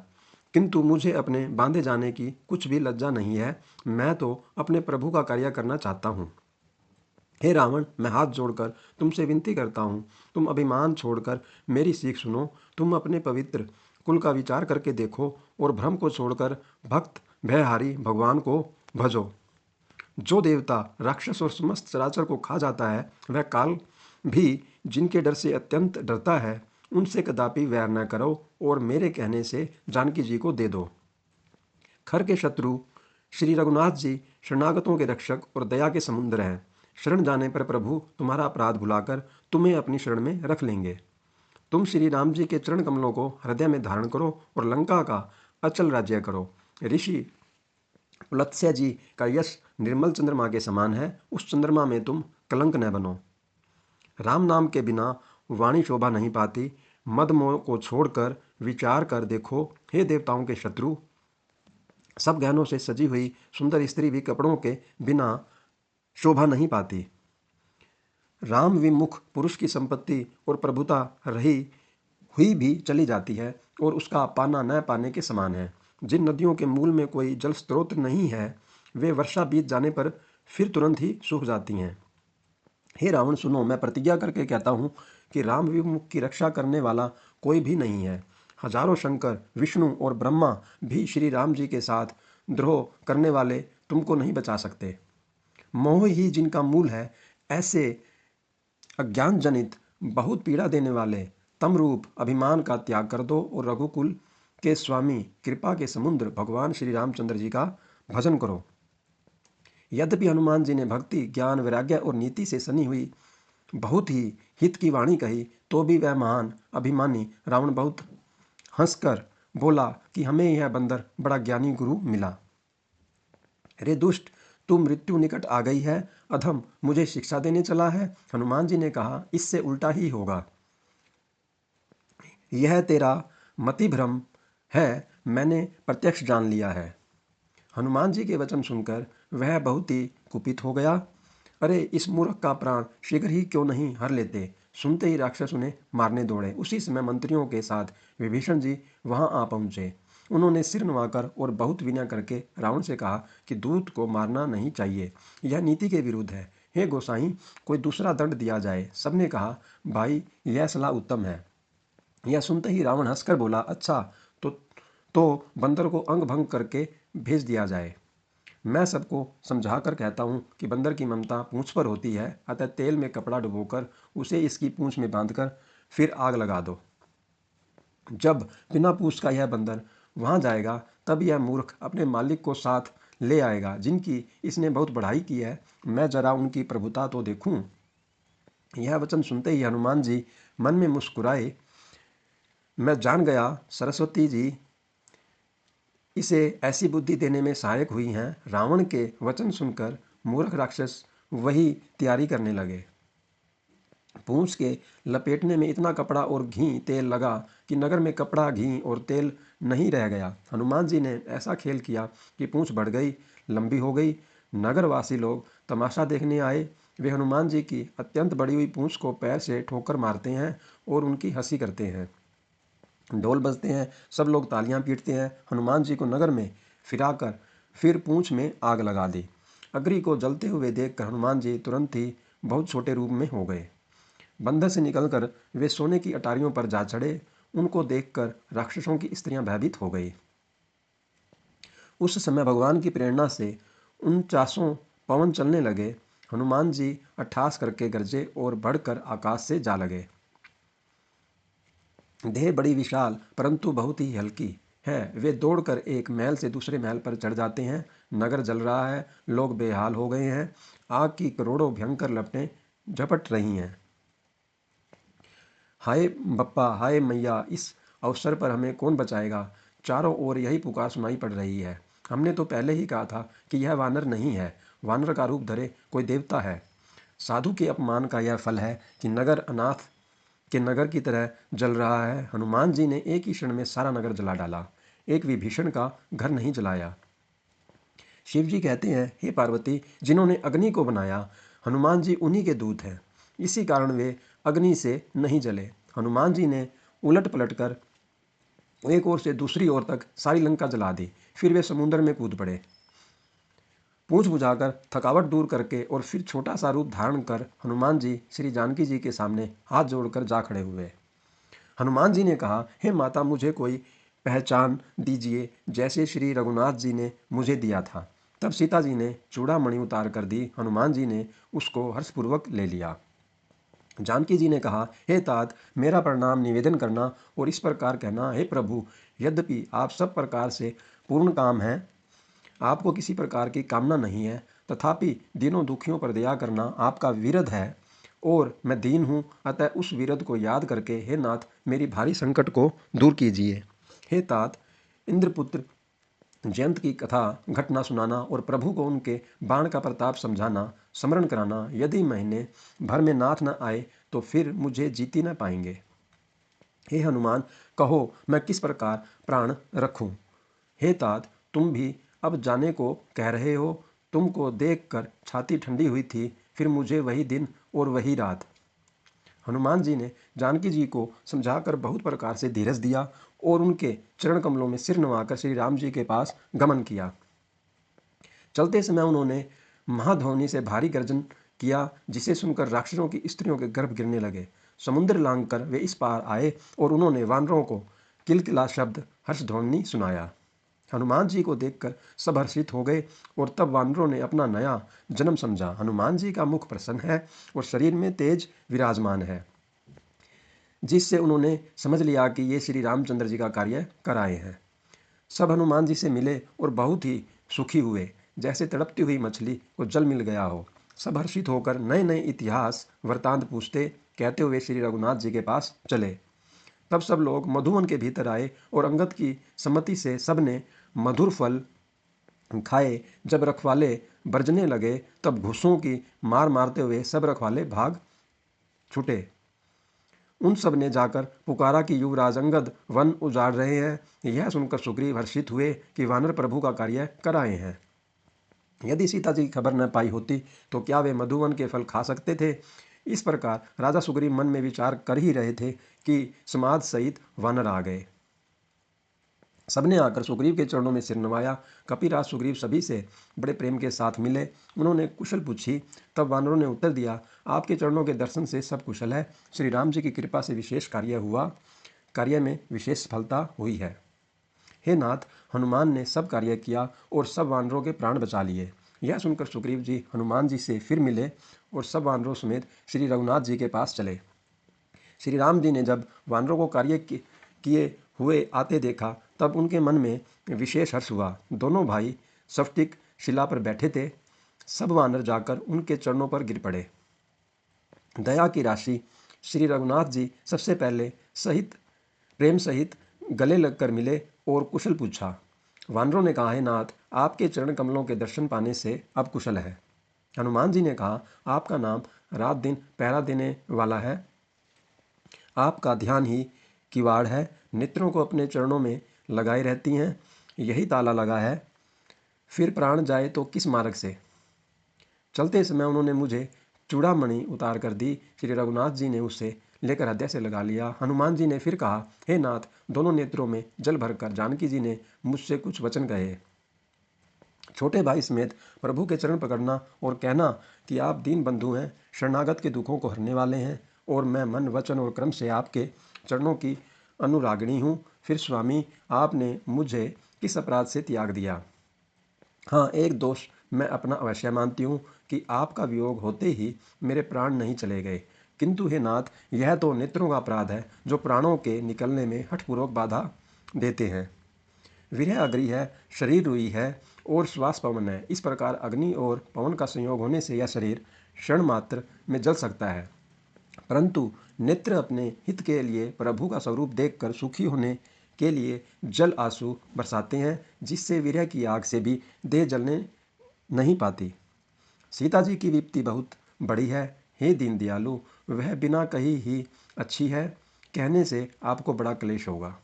Speaker 1: किंतु मुझे अपने बांधे जाने की कुछ भी लज्जा नहीं है। मैं तो अपने प्रभु का कार्य करना चाहता हूँ। हे रावण, मैं हाथ जोड़कर तुमसे विनती करता हूँ, तुम अभिमान छोड़कर मेरी सीख सुनो। तुम अपने पवित्र कुल का विचार करके देखो और भ्रम को छोड़कर भक्त भयहारी भगवान को भजो। जो देवता राक्षस और समस्त चराचर को खा जाता है, वह काल भी जिनके डर से अत्यंत डरता है, उनसे कदापि वैर न करो और मेरे कहने से जानकी जी को दे दो। खर के शत्रु श्री रघुनाथ जी शरणागतों के रक्षक और दया के समुद्र हैं। शरण जाने पर प्रभु तुम्हारा अपराध भुलाकर तुम्हें अपनी शरण में रख लेंगे। तुम श्री राम जी के चरण कमलों को हृदय में धारण करो और लंका का अचल राज्य करो। ऋषि पुलत्स्य जी का यश निर्मल चंद्रमा के समान है, उस चंद्रमा में तुम कलंक न बनो। राम नाम के बिना वाणी शोभा नहीं पाती। मद मोह को छोड़कर विचार कर देखो हे देवताओं के शत्रु, सब गहनों से सजी हुई सुंदर स्त्री भी कपड़ों के बिना शोभा नहीं पाती। राम विमुख पुरुष की संपत्ति और प्रभुता रही हुई भी चली जाती है और उसका पाना न पाने के समान है। जिन नदियों के मूल में कोई जल स्रोत नहीं है, वे वर्षा बीत जाने पर फिर तुरंत ही सूख जाती हैं। हे रावण सुनो, मैं प्रतिज्ञा करके कहता हूँ कि राम विमुख की रक्षा करने वाला कोई भी नहीं है। हजारों शंकर, विष्णु और ब्रह्मा भी श्री राम जी के साथ द्रोह करने वाले तुमको नहीं बचा सकते। मोह ही जिनका मूल है, ऐसे अज्ञान जनित बहुत पीड़ा देने वाले तम रूप अभिमान का त्याग कर दो और रघुकुल के स्वामी कृपा के समुद्र भगवान श्री रामचंद्र जी का भजन करो। यद्यपि हनुमान जी ने भक्ति, ज्ञान, वैराग्य और नीति से सनी हुई बहुत ही हित की वाणी कही, तो भी वह महान अभिमानी रावण बहुत हंसकर बोला कि हमें यह बंदर बड़ा ज्ञानी गुरु मिला। रे दुष्ट, तू मृत्यु निकट आ गई है, अधम मुझे शिक्षा देने चला है। हनुमान जी ने कहा, इससे उल्टा ही होगा। यह तेरा मति भ्रम है, मैंने प्रत्यक्ष जान लिया है। हनुमान जी के वचन सुनकर वह बहुत ही कुपित हो गया। अरे, इस मूर्ख का प्राण शीघ्र ही क्यों नहीं हर लेते। सुनते ही राक्षस उन्हें मारने दौड़े। उसी समय मंत्रियों के साथ विभीषण जी वहां आ पहुंचे। उन्होंने सिर नवाकर और बहुत विनय करके रावण से कहा कि दूत को मारना नहीं चाहिए, यह नीति के विरुद्ध है। हे गोसाई, कोई दूसरा दंड दिया जाए। सबने कहा, भाई यह सलाह उत्तम है। यह सुनते ही रावण हंसकर बोला, अच्छा तो बंदर को अंग भंग करके भेज दिया जाए। मैं सबको समझा कर कहता हूँ कि बंदर की ममता पूंछ पर होती है, अतः तेल में कपड़ा डुबोकर उसे इसकी पूंछ में बांधकर फिर आग लगा दो। जब बिना पूंछ का यह बंदर वहां जाएगा, तब यह मूर्ख अपने मालिक को साथ ले आएगा, जिनकी इसने बहुत बढ़ाई की है। मैं जरा उनकी प्रभुता तो देखूं। यह वचन सुनते ही हनुमान जी मन में मुस्कुराए। मैं जान गया सरस्वती जी इसे ऐसी बुद्धि देने में सहायक हुई हैं। रावण के वचन सुनकर मूर्ख राक्षस वही तैयारी करने लगे। पूंछ के लपेटने में इतना कपड़ा और घी तेल लगा कि नगर में कपड़ा, घी और तेल नहीं रह गया। हनुमान जी ने ऐसा खेल किया कि पूंछ बढ़ गई, लंबी हो गई। नगरवासी लोग तमाशा देखने आए। वे हनुमान जी की अत्यंत बड़ी हुई पूंछ को पैर से ठोकर मारते हैं और उनकी हंसी करते हैं। ढोल बजते हैं, सब लोग तालियां पीटते हैं। हनुमान जी को नगर में फिराकर फिर पूंछ में आग लगा दी। अग्नि को जलते हुए देखकर हनुमान जी तुरंत ही बहुत छोटे रूप में हो गए। बंदर से निकलकर वे सोने की अटारियों पर जा चढ़े। उनको देखकर राक्षसों की स्त्रियां भयभीत हो गई। उस समय भगवान की प्रेरणा से 49 पवन चलने लगे। हनुमान जी अट्ठास करके गरजे और बढ़कर आकाश से जा लगे। देह बड़ी विशाल परंतु बहुत ही हल्की है। वे दौड़कर एक महल से दूसरे महल पर चढ़ जाते हैं। नगर जल रहा है, लोग बेहाल हो गए हैं। आग की करोड़ों भयंकर लपटें झपट रही हैं। हाय बप्पा, हाय मैया, इस अवसर पर हमें कौन बचाएगा। चारों ओर यही पुकार सुनाई पड़ रही है। हमने तो पहले ही कहा था कि यह वानर नहीं है, वानर का रूप धरे कोई देवता है। साधु के अपमान का यह फल है कि नगर अनाथ के नगर की तरह जल रहा है। हनुमान जी ने एक ही क्षण में सारा नगर जला डाला, एक विभीषण का घर नहीं जलाया। शिव जी कहते हैं, हे पार्वती, जिन्होंने अग्नि को बनाया, हनुमान जी उन्हीं के दूत हैं। इसी कारण वे अग्नि से नहीं जले। हनुमान जी ने उलट पलट कर एक ओर से दूसरी ओर तक सारी लंका जला दी। फिर वे समुद्र में कूद पड़े। पूंछ बुझाकर थकावट दूर करके और फिर छोटा सा रूप धारण कर हनुमान जी श्री जानकी जी के सामने हाथ जोड़कर जा खड़े हुए। हनुमान जी ने कहा, हे माता, मुझे कोई पहचान दीजिए जैसे श्री रघुनाथ जी ने मुझे दिया था। तब सीता जी ने चूड़ामणि उतार कर दी। हनुमान जी ने उसको हर्षपूर्वक ले लिया। जानकी जी ने कहा, हे तात, मेरा प्रणाम निवेदन करना और इस प्रकार कहना, हे प्रभु, यद्यपि आप सब प्रकार से पूर्ण काम हैं, आपको किसी प्रकार की कामना नहीं है, तथापि दीनों दुखियों पर दया करना आपका विरध है और मैं दीन हूँ, अतः उस विरध को याद करके हे नाथ मेरी भारी संकट को दूर कीजिए। हे तात, इंद्रपुत्र जयंत की कथा घटना सुनाना और प्रभु को उनके बाण का प्रताप समझाना, स्मरण कराना, यदि महीने भर में नाथ न आए तो फिर मुझे जीती न पाएंगे। हे हनुमान, कहो मैं किस प्रकार प्राण रखूं। हे तात, तुम भी अब जाने को कह रहे हो। तुमको देखकर छाती ठंडी हुई थी, फिर मुझे वही दिन और वही रात। हनुमान जी ने जानकी जी को समझाकर बहुत प्रकार से धीरज दिया और उनके चरण कमलों में सिर नवाकर श्री राम जी के पास गमन किया। चलते समय उन्होंने महाध्वनि से भारी गर्जन किया, जिसे सुनकर राक्षसों की स्त्रियों के गर्भ गिरने लगे। समुद्र लांघकर वे इस पार आए और उन्होंने वानरों को किलकिला शब्द हर्षध्वनि सुनाया। हनुमान जी को देखकर सब हर्षित हो गए और तब वानरों ने अपना नया जन्म समझा। हनुमान जी का मुख प्रसन्न है और शरीर में तेज विराजमान है, जिससे उन्होंने समझ लिया कि ये श्री रामचंद्र जी का कार्य कर आए हैं। सब हनुमान जी से मिले और बहुत ही सुखी हुए, जैसे तड़पती हुई मछली को जल मिल गया हो। सब हर्षित होकर नए नए इतिहास वृतांत पूछते कहते हुए श्री रघुनाथ जी के पास चले। तब सब लोग मधुवन के भीतर आए और अंगद की सम्मति से सब ने मधुर फल खाए। जब रखवाले बरजने लगे तब घुसों की मार मारते हुए सब रखवाले भाग छूटे। उन सब ने जाकर पुकारा कि युवराज अंगद वन उजाड़ रहे हैं। यह सुनकर सुग्रीव हर्षित हुए कि वानर प्रभु का कार्य कर आए हैं। यदि सीता जी की खबर न पाई होती तो क्या वे मधुवन के फल खा सकते थे। इस प्रकार राजा सुग्रीव मन में विचार कर ही रहे थे कि समाज सहित वानर आ गए। सबने आकर सुग्रीव के चरणों में सिर नवाया। कपिराज सुग्रीव सभी से बड़े प्रेम के साथ मिले। उन्होंने कुशल पूछी। तब वानरों ने उत्तर दिया, आपके चरणों के दर्शन से सब कुशल है। श्री राम जी की कृपा से विशेष कार्य हुआ, कार्य में विशेष सफलता हुई है। हे नाथ, हनुमान ने सब कार्य किया और सब वानरों के प्राण बचा लिए। यह सुनकर सुग्रीव जी हनुमान जी से फिर मिले और सब वानरों समेत श्री रघुनाथ जी के पास चले। श्री राम जी ने जब वानरों को कार्य किए हुए आते देखा तब उनके मन में विशेष हर्ष हुआ। दोनों भाई स्फटिक शिला पर बैठे थे। सब वानर जाकर उनके चरणों पर गिर पड़े। दया की राशि श्री रघुनाथ जी सबसे पहले सहित प्रेम सहित गले लगकर मिले और कुशल पूछा। वानरों ने कहा, हे नाथ, आपके चरण कमलों के दर्शन पाने से अब कुशल है। हनुमान जी ने कहा, आपका नाम रात दिन पहरा देने वाला है, आपका ध्यान ही किवाड़ है, नेत्रों को अपने चरणों में लगाए रहती हैं, यही ताला लगा है, फिर प्राण जाए तो किस मार्ग से। चलते समय उन्होंने मुझे चूड़ामणि उतार कर दी। श्री रघुनाथ जी ने उसे लेकर हृदय से लगा लिया। हनुमान जी ने फिर कहा, हे नाथ, दोनों नेत्रों में जल भरकर जानकी जी ने मुझसे कुछ वचन कहे। छोटे भाई समेत प्रभु के चरण पकड़ना और कहना कि आप दीन बंधु हैं, शरणागत के दुखों को हरने वाले हैं और मैं मन वचन और क्रम से आपके चरणों की अनुरागिणी हूँ। फिर स्वामी, आपने मुझे किस अपराध से त्याग दिया। हाँ, एक दोष मैं अपना अवश्य मानती हूँ कि आपका वियोग होते ही मेरे प्राण नहीं चले गए, किंतु हे नाथ, यह तो नेत्रों का अपराध है जो प्राणों के निकलने में हठपूर्वक बाधा देते हैं। विरह अग्नि है, शरीर रुई है और श्वास पवन है। इस प्रकार अग्नि और पवन का संयोग होने से यह शरीर क्षण मात्र में जल सकता है, परंतु नेत्र अपने हित के लिए प्रभु का स्वरूप देखकर सुखी होने के लिए जल आंसू बरसाते हैं, जिससे विरह की आग से भी देह जलने नहीं पाती। सीता जी की विपत्ति बहुत बड़ी है। हे दीन दयालु, वह बिना कही ही अच्छी है, कहने से आपको बड़ा क्लेश होगा।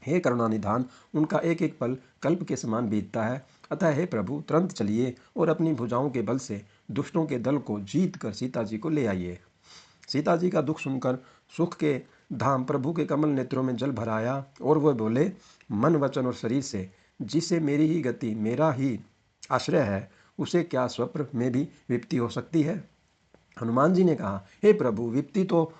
Speaker 1: हे करुणानिधान, उनका एक एक पल कल्प के समान बीतता है। अतः हे प्रभु, तुरंत चलिए और अपनी भुजाओं के बल से दुष्टों के दल को जीत कर सीता जी को ले आइए। सीता जी का दुख सुनकर सुख के धाम प्रभु के कमल नेत्रों में जल भर आया और वह बोले, मन वचन और शरीर से जिसे मेरी ही गति, मेरा ही आश्रय है, उसे क्या स्वप्न में भी विपत्ति हो सकती है। हनुमान जी ने कहा, हे प्रभु, विपत्ति तो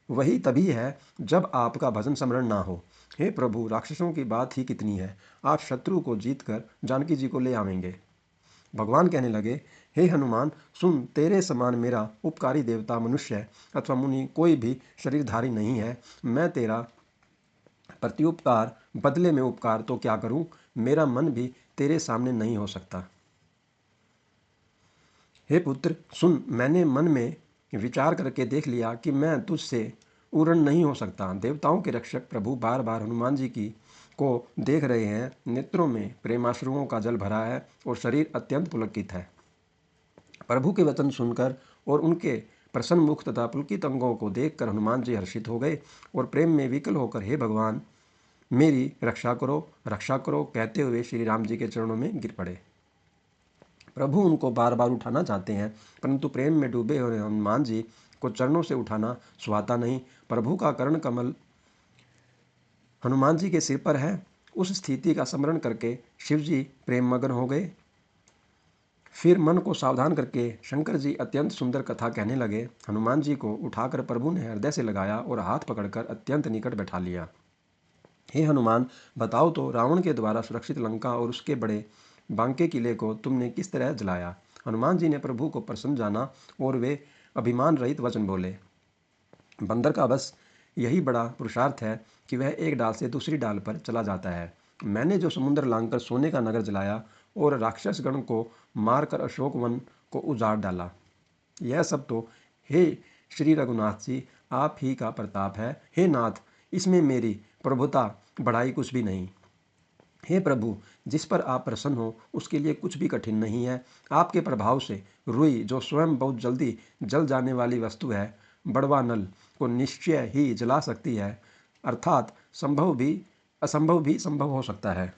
Speaker 1: वही तभी है जब आपका भजन स्मरण ना हो। हे प्रभु, राक्षसों की बात ही कितनी है, आप शत्रु को जीत कर जानकी जी को ले आवेंगे। भगवान कहने लगे, हे हनुमान, सुन, तेरे समान मेरा उपकारी देवता, मनुष्य अथवा मुनि कोई भी शरीरधारी नहीं है। मैं तेरा प्रत्युपकार बदले में उपकार तो क्या करूं? मेरा मन भी तेरे सामने नहीं हो सकता। हे पुत्र, सुन, मैंने मन में विचार करके देख लिया कि मैं तुझसे उरण नहीं हो सकता। देवताओं के रक्षक प्रभु बार बार हनुमान जी की को देख रहे हैं। नेत्रों में प्रेमाश्रुओं का जल भरा है और शरीर अत्यंत पुलकित है। प्रभु के वचन सुनकर और उनके प्रसन्न मुख तथा पुलकित अंगों को देखकर हनुमान जी हर्षित हो गए और प्रेम में विकल होकर, हे भगवान, मेरी रक्षा करो कहते हुए श्री राम जी के चरणों में गिर पड़े। प्रभु उनको बार बार उठाना चाहते हैं, परंतु प्रेम में डूबे हुए हनुमान जी को चरणों से उठाना सुहाता नहीं। प्रभु का कर्ण कमल हनुमान जी के सिर पर है। उस स्थिति का स्मरण करके शिव जी प्रेम मगन हो गए। फिर मन को सावधान करके शंकर जी अत्यंत सुंदर कथा कहने लगे। हनुमान जी को उठाकर प्रभु ने हृदय से लगाया और हाथ पकड़कर अत्यंत निकट बैठा लिया। हे हनुमान, बताओ तो, रावण के द्वारा सुरक्षित लंका और उसके बड़े बांके किले को तुमने किस तरह जलाया? हनुमान जी ने प्रभु को प्रसन्न जाना और वे अभिमान रहित वचन बोले। बंदर का बस यही बड़ा पुरुषार्थ है कि वह एक डाल से दूसरी डाल पर चला जाता है। मैंने जो समुद्र लांघकर सोने का नगर जलाया और राक्षस गण को मारकर अशोक वन को उजाड़ डाला, यह सब तो हे श्री रघुनाथ जी आप ही का प्रताप है। हे नाथ, इसमें मेरी प्रभुता बढ़ाई कुछ भी नहीं। हे प्रभु, जिस पर आप प्रसन्न हो उसके लिए कुछ भी कठिन नहीं है। आपके प्रभाव से रुई, जो स्वयं बहुत जल्दी जल जाने वाली वस्तु है, बड़वा नल को निश्चय ही जला सकती है, अर्थात असंभव भी संभव हो सकता है।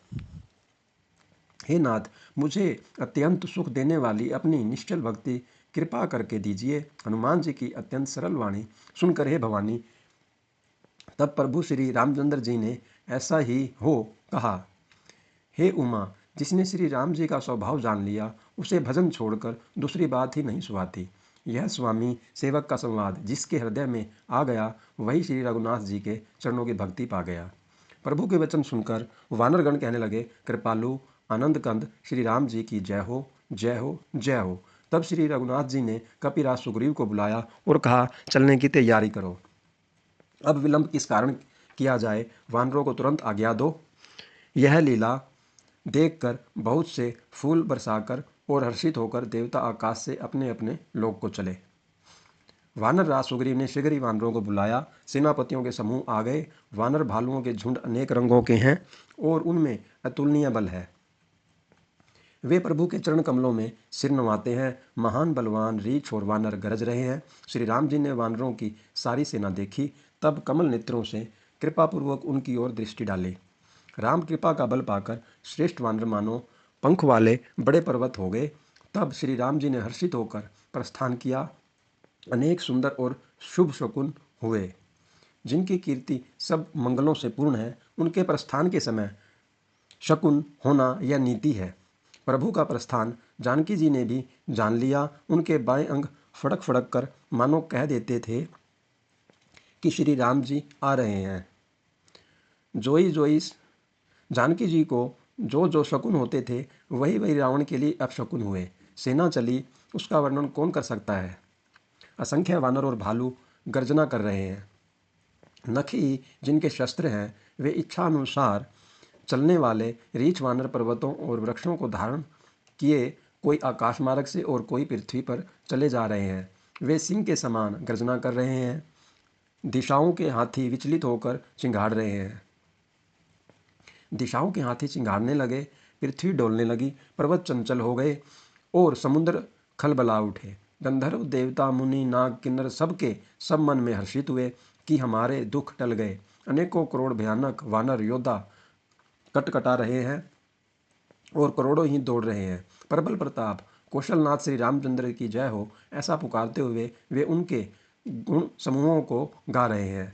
Speaker 1: हे नाथ, मुझे अत्यंत सुख देने वाली अपनी निश्चल भक्ति कृपा करके दीजिए। हनुमान जी की अत्यंत सरल वाणी सुनकर, हे भवानी, तब प्रभु श्री रामचंद्र जी ने ऐसा ही हो कहा। हे उमा, जिसने श्री राम जी का स्वभाव जान लिया उसे भजन छोड़कर दूसरी बात ही नहीं सुहाती। यह स्वामी सेवक का संवाद जिसके हृदय में आ गया वही श्री रघुनाथ जी के चरणों की भक्ति पा गया। प्रभु के वचन सुनकर वानरगण कहने लगे, कृपालु आनंद कंद श्री राम जी की जय हो, जय हो, जय हो। तब श्री रघुनाथ जी ने कपिराज सुग्रीव को बुलाया और कहा, चलने की तैयारी करो। अब विलंब किस कारण किया जाए, वानरों को तुरंत आज्ञा दो। यह लीला देखकर बहुत से फूल बरसाकर और हर्षित होकर देवता आकाश से अपने अपने लोक को चले। वानर राज सुग्रीव ने शीघ्र ही वानरों को बुलाया। सेनापतियों के समूह आ गए। वानर भालुओं के झुंड अनेक रंगों के हैं और उनमें अतुलनीय बल है। वे प्रभु के चरण कमलों में सिर नवाते हैं। महान बलवान रीछ और वानर गरज रहे हैं। श्री राम जी ने वानरों की सारी सेना देखी, तब कमल नेत्रों से कृपापूर्वक उनकी ओर दृष्टि डाली। राम कृपा का बल पाकर श्रेष्ठ वानर मानो पंख वाले बड़े पर्वत हो गए। तब श्री राम जी ने हर्षित होकर प्रस्थान किया। अनेक सुंदर और शुभ शकुन हुए, जिनकी कीर्ति सब मंगलों से पूर्ण है। उनके प्रस्थान के समय शकुन होना यह नीति है। प्रभु का प्रस्थान जानकी जी ने भी जान लिया। उनके बाएं अंग फड़क फड़क कर मानो कह देते थे कि श्री राम जी आ रहे हैं। जोई जोई जानकी जी को जो जो शकुन होते थे वही वही रावण के लिए अपशकुन हुए। सेना चली, उसका वर्णन कौन कर सकता है। असंख्य वानर और भालू गर्जना कर रहे हैं। नखी जिनके शस्त्र हैं वे इच्छा अनुसार चलने वाले रीछ वानर पर्वतों और वृक्षों को धारण किए कोई आकाश मार्ग से और कोई पृथ्वी पर चले जा रहे हैं। वे सिंह के समान गर्जना कर रहे हैं। दिशाओं के हाथी विचलित होकर चिंगाड़ रहे हैं। दिशाओं के हाथी चिंगाड़ने लगे, पृथ्वी डोलने लगी, पर्वत चंचल हो गए और समुद्र खलबला उठे। गंधर्व देवता मुनि नाग किन्नर सबके सब मन में हर्षित हुए कि हमारे दुख टल गए। अनेकों करोड़ भयानक वानर योद्धा कटकटा रहे हैं और करोड़ों ही दौड़ रहे हैं। प्रबल प्रताप कौशलनाथ श्री रामचंद्र की जय हो, ऐसा पुकारते हुए वे उनके गुण समूहों को गा रहे हैं।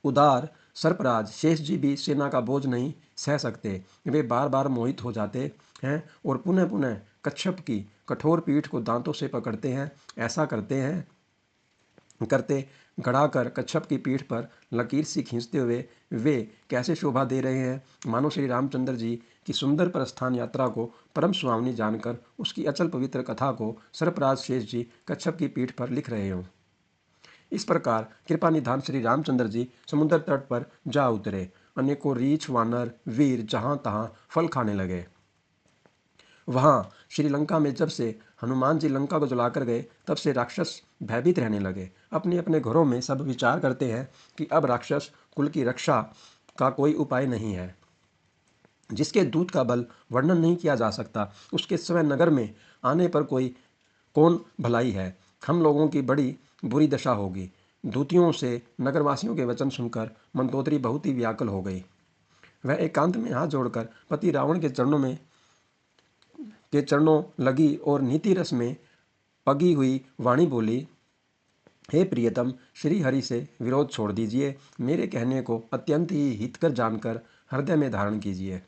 Speaker 1: उदार सर्पराज शेष जी भी सेना का बोझ नहीं सह सकते। वे बार बार मोहित हो जाते हैं और पुनः पुनः कच्छप की कठोर पीठ को दांतों से पकड़ते हैं। ऐसा करते हैं करते गड़ाकर कच्छप की पीठ पर लकीर सी खींचते हुए वे कैसे शोभा दे रहे हैं, मानो श्री रामचंद्र जी की सुंदर प्रस्थान यात्रा को परम सुहावनी जानकर उसकी अचल पवित्र कथा को सरफराज शेष जी कच्छप की पीठ पर लिख रहे हों। इस प्रकार कृपा निधान श्री रामचंद्र जी समुद्र तट पर जा उतरे। अनेकों रीछ वानर वीर जहां तहां फल खाने लगे। वहां श्रीलंका में जब से हनुमान जी लंका को जलाकर गए तब से राक्षस भयभीत रहने लगे। अपने अपने घरों में सब विचार करते हैं कि अब राक्षस कुल की रक्षा का कोई उपाय नहीं है। जिसके दूत का बल वर्णन नहीं किया जा सकता, उसके स्वयं नगर में आने पर कोई कौन भलाई है। हम लोगों की बड़ी बुरी दशा होगी। दूतियों से नगरवासियों के वचन सुनकर मंदोदरी बहुत ही व्याकुल हो गई। वह एकांत में हाथ जोड़कर पति रावण के चरणों लगी और नीति रस में पगी हुई वाणी बोली, हे प्रियतम, श्री हरि से विरोध छोड़ दीजिए। मेरे कहने को अत्यंत ही हितकर जानकर हृदय में धारण कीजिए।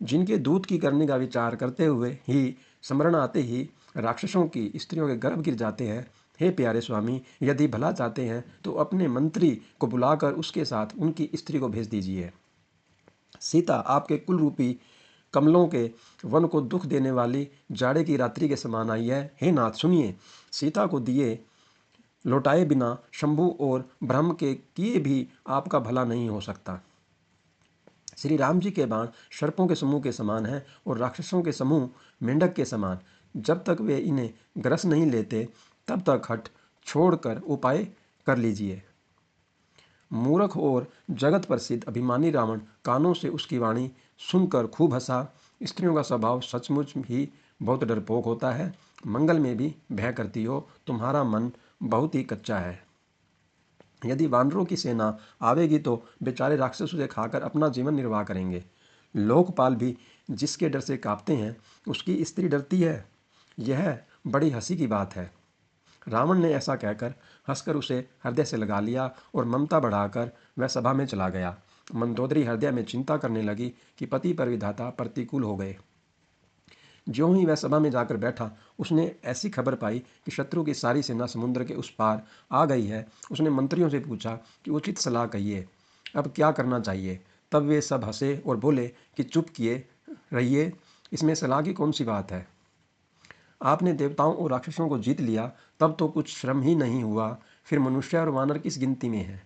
Speaker 1: जिनके दूत की करने का विचार करते हुए ही स्मरण आते ही राक्षसों की स्त्रियों के गर्भ गिर जाते हैं, हे प्यारे स्वामी, यदि भला चाहते हैं तो अपने मंत्री को बुलाकर उसके साथ उनकी स्त्री को भेज दीजिए। सीता आपके कुल रूपी कमलों के वन को दुख देने वाली जाड़े की रात्रि के समान आई है। हे नाथ सुनिए, सीता को दिए लौटाए बिना शंभु और ब्रह्म के किए भी आपका भला नहीं हो सकता। श्री राम जी के बाण सर्पों के समूह के समान हैं और राक्षसों के समूह मेंढक के समान। जब तक वे इन्हें ग्रस नहीं लेते तब तक हट छोड़कर उपाय कर लीजिए। मूर्ख और जगत प्रसिद्ध अभिमानी रावण कानों से उसकी वाणी सुनकर खूब हंसा। स्त्रियों का स्वभाव सचमुच ही बहुत डरपोक होता है। मंगल में भी भय करती हो। तुम्हारा मन बहुत ही कच्चा है। यदि वानरों की सेना आवेगी तो बेचारे राक्षस उसे खाकर अपना जीवन निर्वाह करेंगे। लोकपाल भी जिसके डर से कांपते हैं, उसकी स्त्री डरती है। यह बड़ी हंसी की बात है। रावण ने ऐसा कहकर हंसकर उसे हृदय से लगा लिया और ममता बढ़ाकर वह सभा में चला गया। मंदोदरी हृदय में चिंता करने लगी कि पति पर विधाता प्रतिकूल हो गए। ज्यों ही वह सभा में जाकर बैठा, उसने ऐसी खबर पाई कि शत्रु की सारी सेना समुद्र के उस पार आ गई है। उसने मंत्रियों से पूछा कि उचित सलाह कहिए, अब क्या करना चाहिए। तब वे सब हंसे और बोले कि चुप किए रहिए, इसमें सलाह की कौन सी बात है। आपने देवताओं और राक्षसों को जीत लिया, तब तो कुछ श्रम ही नहीं हुआ, फिर मनुष्य और वानर किस गिनती में है।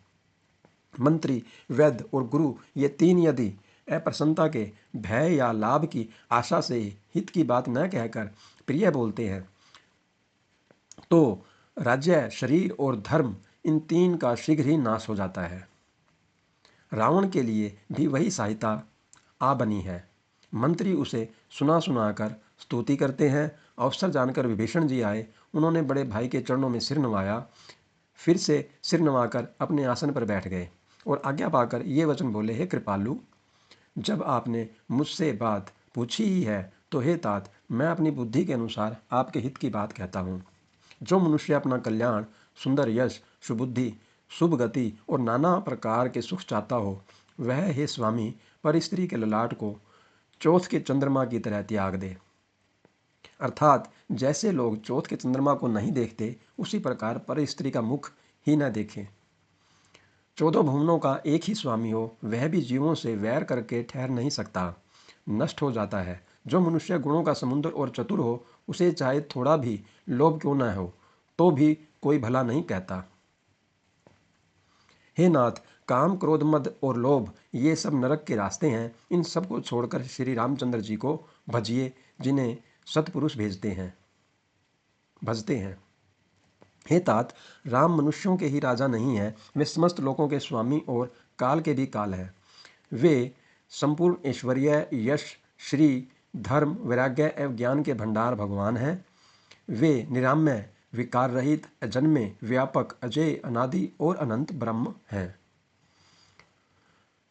Speaker 1: मंत्री, वैद्य और गुरु ये तीन यदि अप्रसन्नता के भय या लाभ की आशा से हित की बात न कहकर प्रिय बोलते हैं तो राज्य, शरीर और धर्म इन तीन का शीघ्र ही नाश हो जाता है। रावण के लिए भी वही सहायता आ बनी है। मंत्री उसे सुना सुनाकर स्तुति करते हैं। अवसर जानकर विभीषण जी आए। उन्होंने बड़े भाई के चरणों में सिर नवाया, फिर से सिर नवाकर अपने आसन पर बैठ गए और आज्ञा पाकर ये वचन बोले, हे कृपालु, जब आपने मुझसे बात पूछी ही है तो हे तात, मैं अपनी बुद्धि के अनुसार आपके हित की बात कहता हूँ। जो मनुष्य अपना कल्याण, सुंदर यश, सुबुद्धि, शुभ गति और नाना प्रकार के सुख चाहता हो, वह हे स्वामी पर स्त्री के ललाट को चौथ के चंद्रमा की तरह त्याग दे। अर्थात जैसे लोग चौथ के चंद्रमा को नहीं देखते, उसी प्रकार पर स्त्री का मुख ही न देखें। 14 भुवनों का एक ही स्वामी हो, वह भी जीवों से वैर करके ठहर नहीं सकता, नष्ट हो जाता है। जो मनुष्य गुणों का समुद्र और चतुर हो, उसे चाहे थोड़ा भी लोभ क्यों न हो, तो भी कोई भला नहीं कहता। हे नाथ, काम, क्रोध, मद और लोभ ये सब नरक के रास्ते हैं। इन सब को छोड़कर श्री रामचंद्र जी को भजिए, जिन्हें सत्पुरुष भजते हैं। हे तात, राम मनुष्यों के ही राजा नहीं है, वे समस्त लोगों के स्वामी और काल के भी काल हैं। वे संपूर्ण ऐश्वर्य, यश, श्री, धर्म, वैराग्य एवं ज्ञान के भंडार भगवान हैं। वे निरामय, विकार रहित, अजन्मे, व्यापक, अजय, अनादि और अनंत ब्रह्म हैं।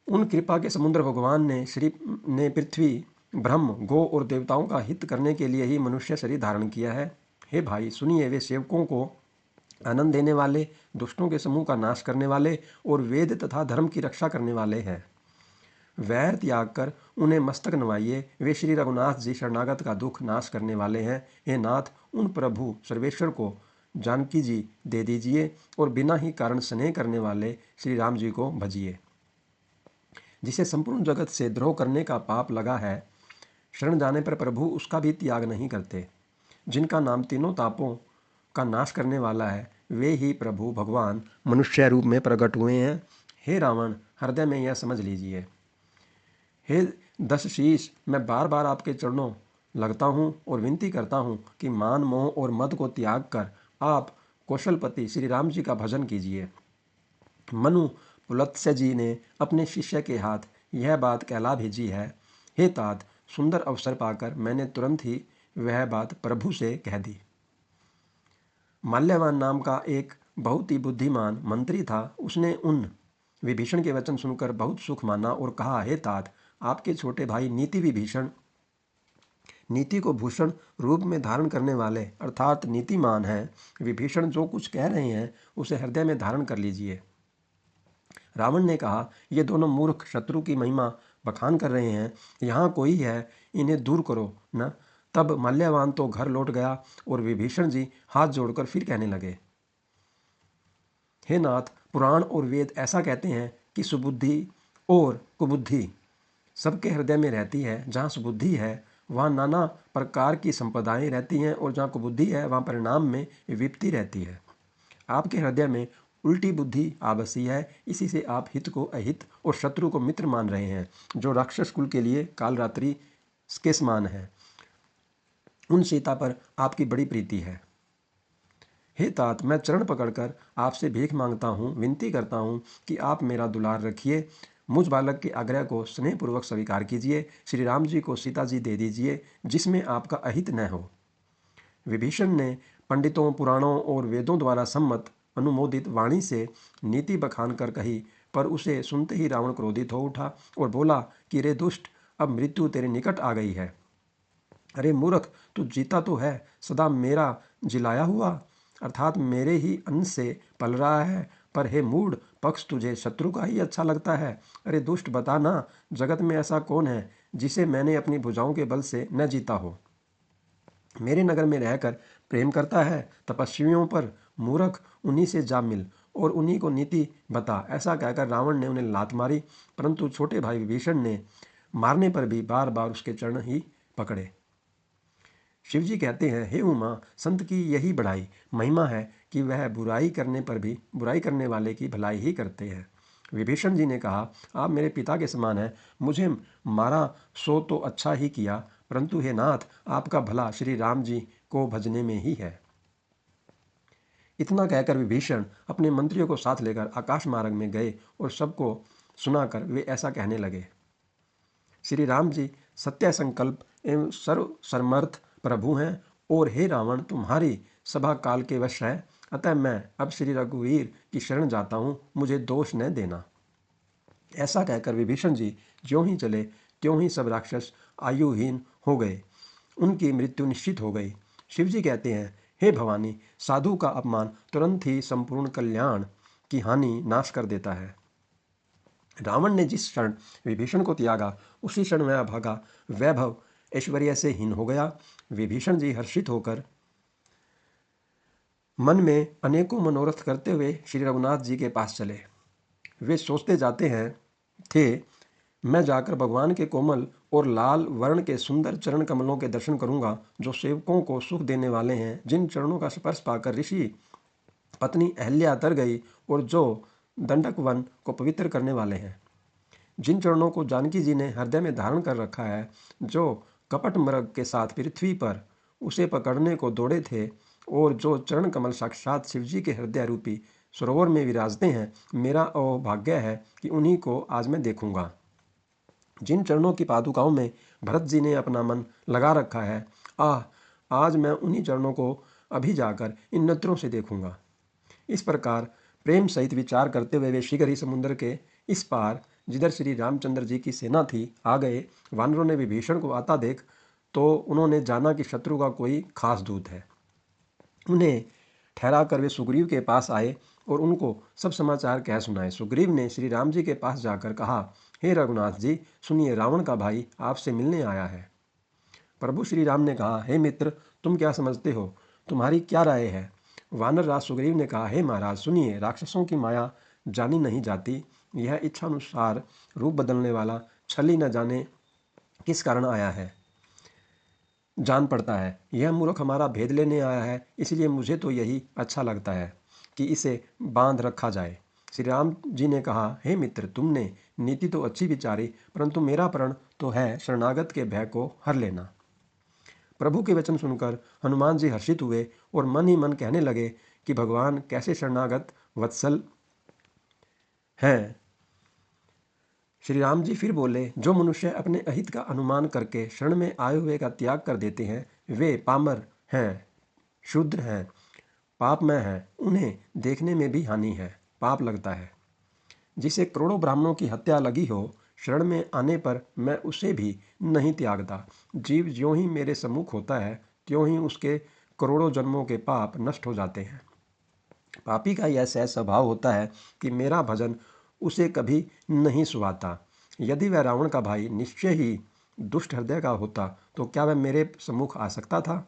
Speaker 1: उन कृपा के समुद्र भगवान ने पृथ्वी, ब्रह्म, गो और देवताओं का हित करने के लिए ही मनुष्य शरीर धारण किया है। हे भाई सुनिए, वे सेवकों को आनंद देने वाले, दुष्टों के समूह का नाश करने वाले और वेद तथा धर्म की रक्षा करने वाले हैं। वैर त्याग कर उन्हें मस्तक नवाइए। वे श्री रघुनाथ जी शरणागत का दुख नाश करने वाले हैं। हे नाथ, उन प्रभु सर्वेश्वर को जानकी जी दे दीजिए और बिना ही कारण स्नेह करने वाले श्री राम जी को भजिए। जिसे संपूर्ण जगत से द्रोह करने का पाप लगा है, शरण जाने पर प्रभु उसका भी त्याग नहीं करते। जिनका नाम तीनों तापों का नाश करने वाला है, वे ही प्रभु भगवान मनुष्य रूप में प्रकट हुए हैं। हे रावण, हृदय में यह समझ लीजिए। हे दस शीश, मैं बार बार आपके चरणों लगता हूँ और विनती करता हूँ कि मान मोह और मद को त्याग कर आप कौशलपति श्री राम जी का भजन कीजिए। मनु पुलत्स्य जी ने अपने शिष्य के हाथ यह बात कहला भेजी है। हे तात, सुंदर अवसर पाकर मैंने तुरंत ही वह बात प्रभु से कह दी। माल्यवान नाम का एक बहुत ही बुद्धिमान मंत्री था। उसने उन विभीषण के वचन सुनकर बहुत सुख माना और कहा, हे तात, आपके छोटे भाई नीति विभीषण नीति को भूषण रूप में धारण करने वाले अर्थात नीतिमान हैं। विभीषण जो कुछ कह रहे हैं उसे हृदय में धारण कर लीजिए। रावण ने कहा, ये दोनों मूर्ख शत्रु की महिमा बखान कर रहे हैं। यहाँ कोई है, इन्हें दूर करो न। तब माल्यवान तो घर लौट गया और विभीषण जी हाथ जोड़कर फिर कहने लगे, हे नाथ, पुराण और वेद ऐसा कहते हैं कि सुबुद्धि और कुबुद्धि सबके हृदय में रहती है। जहाँ सुबुद्धि है वहाँ नाना प्रकार की संपदाएं रहती हैं और जहाँ कुबुद्धि है वहाँ परिणाम में विपत्ति रहती है। आपके हृदय में उल्टी बुद्धि आ बसी है। इसी से आप हित को अहित और शत्रु को मित्र मान रहे हैं, जो राक्षस कुल के लिए काल रात्रि के समान है। उन सीता पर आपकी बड़ी प्रीति है। हे तात, मैं चरण पकड़कर आपसे भीख मांगता हूँ, विनती करता हूँ कि आप मेरा दुलार रखिए। मुझ बालक के आग्रह को स्नेहपूर्वक स्वीकार कीजिए। श्री राम जी को सीता जी दे दीजिए, जिसमें आपका अहित न हो। विभीषण ने पंडितों, पुराणों और वेदों द्वारा सम्मत अनुमोदित वाणी से नीति बखान कर कही, पर उसे सुनते ही रावण क्रोधित हो उठा और बोला कि रे दुष्ट, अब मृत्यु तेरे निकट आ गई है। अरे मूर्ख, तू जीता तो है, सदा मेरा जिलाया हुआ अर्थात मेरे ही अन्न से पल रहा है। पर हे मूढ़ पक्ष, तुझे शत्रु का ही अच्छा लगता है। अरे दुष्ट, बता ना, जगत में ऐसा कौन है जिसे मैंने अपनी भुजाओं के बल से न जीता हो। मेरे नगर में रहकर प्रेम करता है तपस्वियों पर। मूर्ख, उन्हीं से जा मिल और उन्हीं को नीति बता। ऐसा कहकर रावण ने उन्हें लात मारी, परंतु छोटे भाई विभीषण ने मारने पर भी बार बार उसके चरण ही पकड़े। शिवजी कहते हैं, हे उमा, संत की यही बढ़ाई महिमा है कि वह बुराई करने पर भी बुराई करने वाले की भलाई ही करते हैं। विभीषण जी ने कहा, आप मेरे पिता के समान हैं, मुझे मारा सो तो अच्छा ही किया, परंतु हे नाथ, आपका भला श्री राम जी को भजने में ही है। इतना कहकर विभीषण अपने मंत्रियों को साथ लेकर आकाश मार्ग में गए और सबको सुनाकर वे ऐसा कहने लगे, श्री राम जी सत्य संकल्प एवं सर्व समर्थ प्रभु हैं और हे रावण, तुम्हारी सभा काल के वश है। अतः मैं अब श्री रघुवीर की शरण जाता हूँ, मुझे दोष न देना। ऐसा कहकर विभीषण जी ज्यों ही चले त्यों ही सब राक्षस आयुहीन हो गए। उनकी मृत्यु निश्चित हो गई। शिवजी कहते हैं, हे भवानी, साधु का अपमान तुरंत ही संपूर्ण कल्याण की हानि नाश कर देता है। रावण ने जिस क्षण विभीषण को त्यागा, उसी क्षण वह भागा वैभव ऐश्वर्य से हीन हो गया। विभीषण जी हर्षित होकर मन में अनेकों मनोरथ करते हुए श्री रघुनाथ जी के पास चले। वे सोचते जाते हैं थे, मैं जाकर भगवान के कोमल और लाल वर्ण के सुंदर चरण कमलों के दर्शन करूंगा, जो सेवकों को सुख देने वाले हैं, जिन चरणों का स्पर्श पाकर ऋषि पत्नी अहल्या तर गई और जो दंडक वन को पवित्र करने वाले हैं, जिन चरणों को जानकी जी ने हृदय में धारण कर रखा है, जो कपट मृग के साथ पृथ्वी पर उसे पकड़ने को दौड़े थे और जो चरण कमल साक्षात शिवजी के हृदय रूपी सरोवर में विराजते हैं, मेरा अहोभाग्य है कि उन्हीं को आज मैं देखूंगा। जिन चरणों की पादुकाओं में भरत जी ने अपना मन लगा रखा है, आज मैं उन्हीं चरणों को अभी जाकर इन नेत्रों से देखूंगा। इस प्रकार प्रेम सहित विचार करते हुए वे शीघ्र ही समुद्र के इस पार, जिधर श्री रामचंद्र जी की सेना थी, आ गए। वानरों ने विभीषण को आता देख तो उन्होंने जाना कि शत्रु का कोई खास दूत है। उन्हें ठहरा कर वे सुग्रीव के पास आए और उनको सब समाचार कह सुनाए। सुग्रीव ने श्री राम जी के पास जाकर कहा, हे रघुनाथ जी, सुनिए, रावण का भाई आपसे मिलने आया है। प्रभु श्री राम ने कहा, हे मित्र, तुम क्या समझते हो, तुम्हारी क्या राय है। वानर राज सुग्रीव ने कहा, हे महाराज सुनिए, राक्षसों की माया जानी नहीं जाती। यह इच्छानुसार रूप बदलने वाला छली न जाने किस कारण आया है, जान पड़ता है। यह मूर्ख हमारा भेद लेने आया है, इसलिए मुझे तो यही अच्छा लगता है कि इसे बांध रखा जाए। श्री राम जी ने कहा, हे मित्र, तुमने नीति तो अच्छी विचारी, परंतु मेरा प्रण तो है शरणागत के भय को हर लेना। प्रभु के वचन सुनकर हनुमान जी हर्षित हुए और मन ही मन कहने लगे कि भगवान कैसे शरणागत वत्सल हैं। श्री राम जी फिर बोले, जो मनुष्य अपने अहित का अनुमान करके शरण में आए हुए का त्याग कर देते हैं, वे पामर हैं, शूद्र हैं, पापमय हैं, उन्हें देखने में भी हानि है, पाप लगता है। जिसे करोड़ों ब्राह्मणों की हत्या लगी हो, शरण में आने पर मैं उसे भी नहीं त्यागता। जीव ज्यों ही मेरे सम्मुख होता है, त्यों ही उसके करोड़ों जन्मों के पाप नष्ट हो जाते हैं। पापी का यह सहज स्वभाव होता है कि मेरा भजन उसे कभी नहीं सुहाता। यदि वह रावण का भाई निश्चय ही दुष्ट हृदय का होता, तो क्या वह मेरे सम्मुख आ सकता था?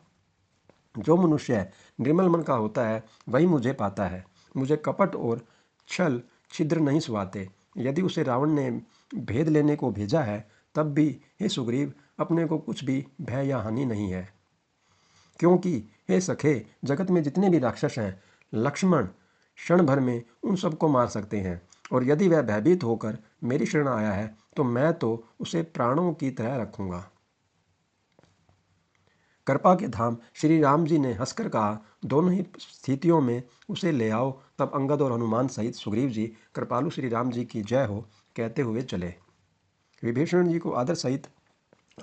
Speaker 1: जो मनुष्य निर्मल मन का होता है, वही मुझे पाता है। मुझे कपट और छल छिद्र नहीं सुहाते। यदि उसे रावण ने भेद लेने को भेजा है, तब भी हे सुग्रीव, अपने को कुछ भी भय या हानि नहीं है। क्योंकि हे सखे, जगत में जितने भी राक्षस हैं, लक्ष्मण क्षण भर में उन सबको मार सकते हैं, और यदि वह भयभीत होकर मेरी शरण आया है, तो मैं तो उसे प्राणों की तरह रखूंगा। कृपा के धाम श्री राम जी ने हंसकर कहा, दोनों ही स्थितियों में उसे ले आओ। तब अंगद और हनुमान सहित सुग्रीव जी कृपालु श्री राम जी की जय हो कहते हुए चले। विभीषण जी को आदर सहित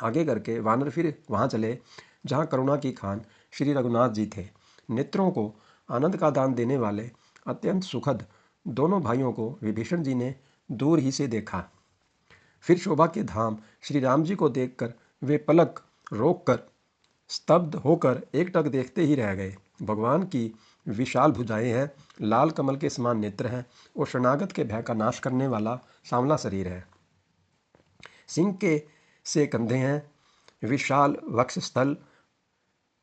Speaker 1: आगे करके वानर फिर वहाँ चले जहाँ करुणा की खान श्री रघुनाथ जी थे। नेत्रों को आनंद का दान देने वाले अत्यंत सुखद दोनों भाइयों को विभीषण जी ने दूर ही से देखा। फिर शोभा के धाम श्री राम जी को देखकर वे पलक रोककर स्तब्ध होकर एकटक देखते ही रह गए। भगवान की विशाल भुजाएं हैं, लाल कमल के समान नेत्र हैं और शरणागत के भय का नाश करने वाला सांवला शरीर है। सिंह के से कंधे हैं, विशाल वक्षस्थल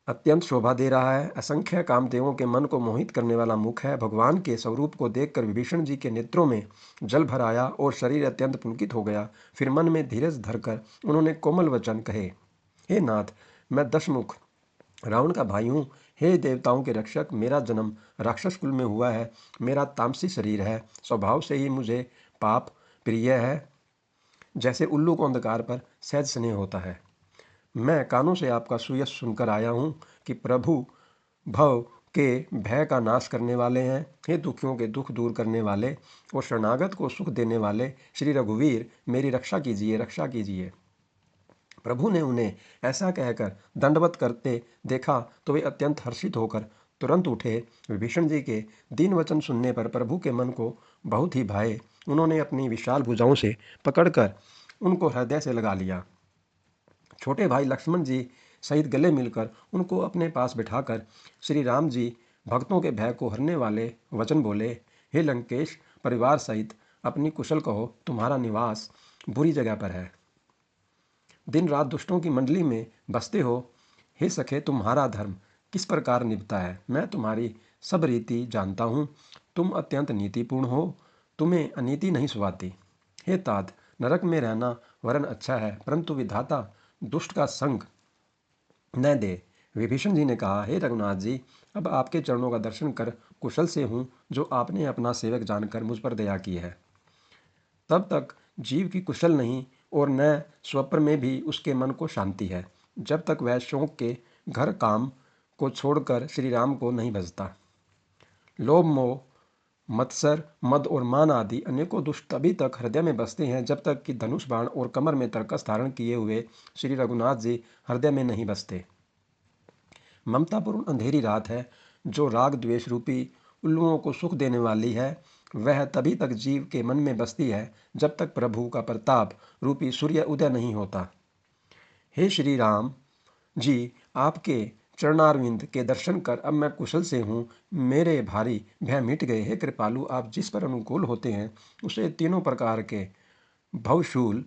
Speaker 1: अत्यंत शोभा दे रहा है। असंख्य कामदेवों के मन को मोहित करने वाला मुख है। भगवान के स्वरूप को देखकर विभीषण जी के नेत्रों में जल भर आया और शरीर अत्यंत पुलकित हो गया। फिर मन में धीरज धरकर उन्होंने कोमल वचन कहे, हे नाथ, मैं दशमुख रावण का भाई हूँ। हे देवताओं के रक्षक, मेरा जन्म राक्षस कुल में हुआ है। मेरा तामसी शरीर है, स्वभाव से ही मुझे पाप प्रिय है, जैसे उल्लू को अंधकार पर सहज स्नेह होता है। मैं कानों से आपका सुयश सुनकर आया हूँ कि प्रभु भव के भय का नाश करने वाले हैं। हे दुखियों के दुख दूर करने वाले और शरणागत को सुख देने वाले श्री रघुवीर, मेरी रक्षा कीजिए, रक्षा कीजिए। प्रभु ने उन्हें ऐसा कहकर दंडवत करते देखा तो वे अत्यंत हर्षित होकर तुरंत उठे। विभीषण जी के दीन वचन सुनने पर प्रभु के मन को बहुत ही भाए। उन्होंने अपनी विशाल भुजाओं से पकड़कर उनको हृदय से लगा लिया। छोटे भाई लक्ष्मण जी सहित गले मिलकर उनको अपने पास बिठाकर श्री राम जी भक्तों के भय को हरने वाले वचन बोले, हे लंकेश, परिवार सहित अपनी कुशल कहो, तुम्हारा निवास बुरी जगह पर है। दिन रात दुष्टों की मंडली में बसते हो। हे सखे, तुम्हारा धर्म किस प्रकार निभता है, मैं तुम्हारी सब रीति जानता हूँ। तुम अत्यंत नीतिपूर्ण हो, तुम्हें अनीति नहीं सुहाती। हे तात, नरक में रहना वरन अच्छा है, परंतु विधाता दुष्ट का संग न दे। विभीषण जी ने कहा, हे रघुनाथ जी, अब आपके चरणों का दर्शन कर कुशल से हूँ, जो आपने अपना सेवक जानकर मुझ पर दया की है। तब तक जीव की कुशल नहीं और न स्वप्न में भी उसके मन को शांति है, जब तक वह शौक के घर काम को छोड़कर श्री राम को नहीं भजता। लोभ, मोह, मत्सर, मद और मान आदि अनेकों दुष्ट तभी तक हृदय में बसते हैं जब तक कि धनुष बाण और कमर में तरकस धारण किए हुए श्री रघुनाथ जी हृदय में नहीं बसते। ममतापूर्ण अंधेरी रात है जो राग द्वेष रूपी उल्लुओं को सुख देने वाली है। वह तभी तक जीव के मन में बसती है जब तक प्रभु का प्रताप रूपी सूर्य उदय नहीं होता। हे श्री राम जी, आपके चरणारविंद के दर्शन कर अब मैं कुशल से हूँ। मेरे भारी भय मिट गए। हे कृपालु, आप जिस पर अनुकूल होते हैं उसे तीनों प्रकार के भवशूल,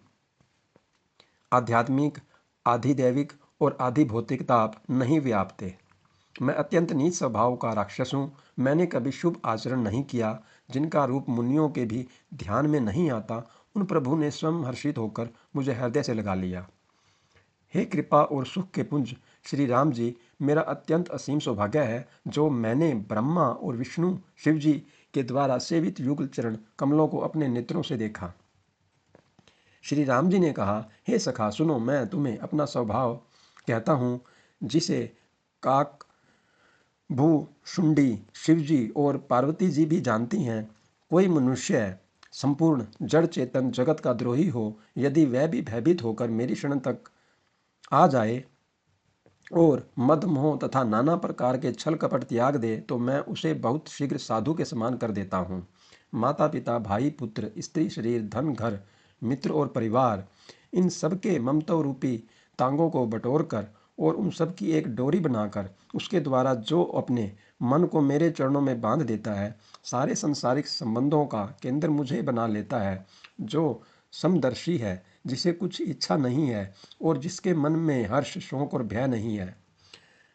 Speaker 1: आध्यात्मिक, आधिदैविक और आधिभौतिक ताप नहीं व्यापते। मैं अत्यंत नीच स्वभाव का राक्षस हूँ। मैंने कभी शुभ आचरण नहीं किया, जिनका रूप मुनियों के भी ध्यान में नहीं आता, उन प्रभु ने स्वयं हर्षित होकर मुझे हृदय से लगा लिया। हे कृपा और सुख के पुंज श्री राम जी, मेरा अत्यंत असीम सौभाग्य है जो मैंने ब्रह्मा और विष्णु शिव जी के द्वारा सेवित युगल चरण कमलों को अपने नेत्रों से देखा। श्री राम जी ने कहा, हे सखा सुनो, मैं तुम्हें अपना स्वभाव कहता हूँ, जिसे काक भू शुंडी शिवजी और पार्वती जी भी जानती हैं। कोई मनुष्य संपूर्ण जड़ चेतन जगत का द्रोही हो, यदि वह भी भयभीत होकर मेरी शरण तक आ जाए और मद मोह तथा नाना प्रकार के छल कपट त्याग दे, तो मैं उसे बहुत शीघ्र साधु के समान कर देता हूँ। माता पिता भाई पुत्र स्त्री शरीर धन घर मित्र और परिवार, इन सबके ममता रूपी तांगों को बटोर कर और उन सब की एक डोरी बनाकर उसके द्वारा जो अपने मन को मेरे चरणों में बांध देता है, सारे संसारिक संबंधों का केंद्र मुझे बना लेता है, जो समदर्शी है, जिसे कुछ इच्छा नहीं है और जिसके मन में हर्ष शोक और भय नहीं है,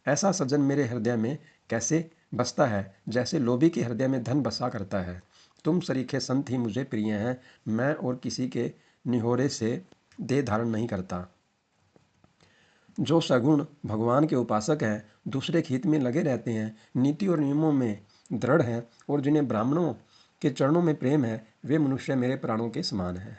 Speaker 1: ऐसा सज्जन मेरे हृदय में कैसे बसता है, जैसे लोभी के हृदय में धन बसा करता है। तुम सरीखे संत ही मुझे प्रिय हैं। मैं और किसी के निहोरे से देह धारण नहीं करता। जो सगुण भगवान के उपासक हैं, दूसरे के हित में लगे रहते हैं, नीति और नियमों में दृढ़ हैं और जिन्हें ब्राह्मणों के चरणों में प्रेम है, वे मनुष्य मेरे प्राणों के समान हैं।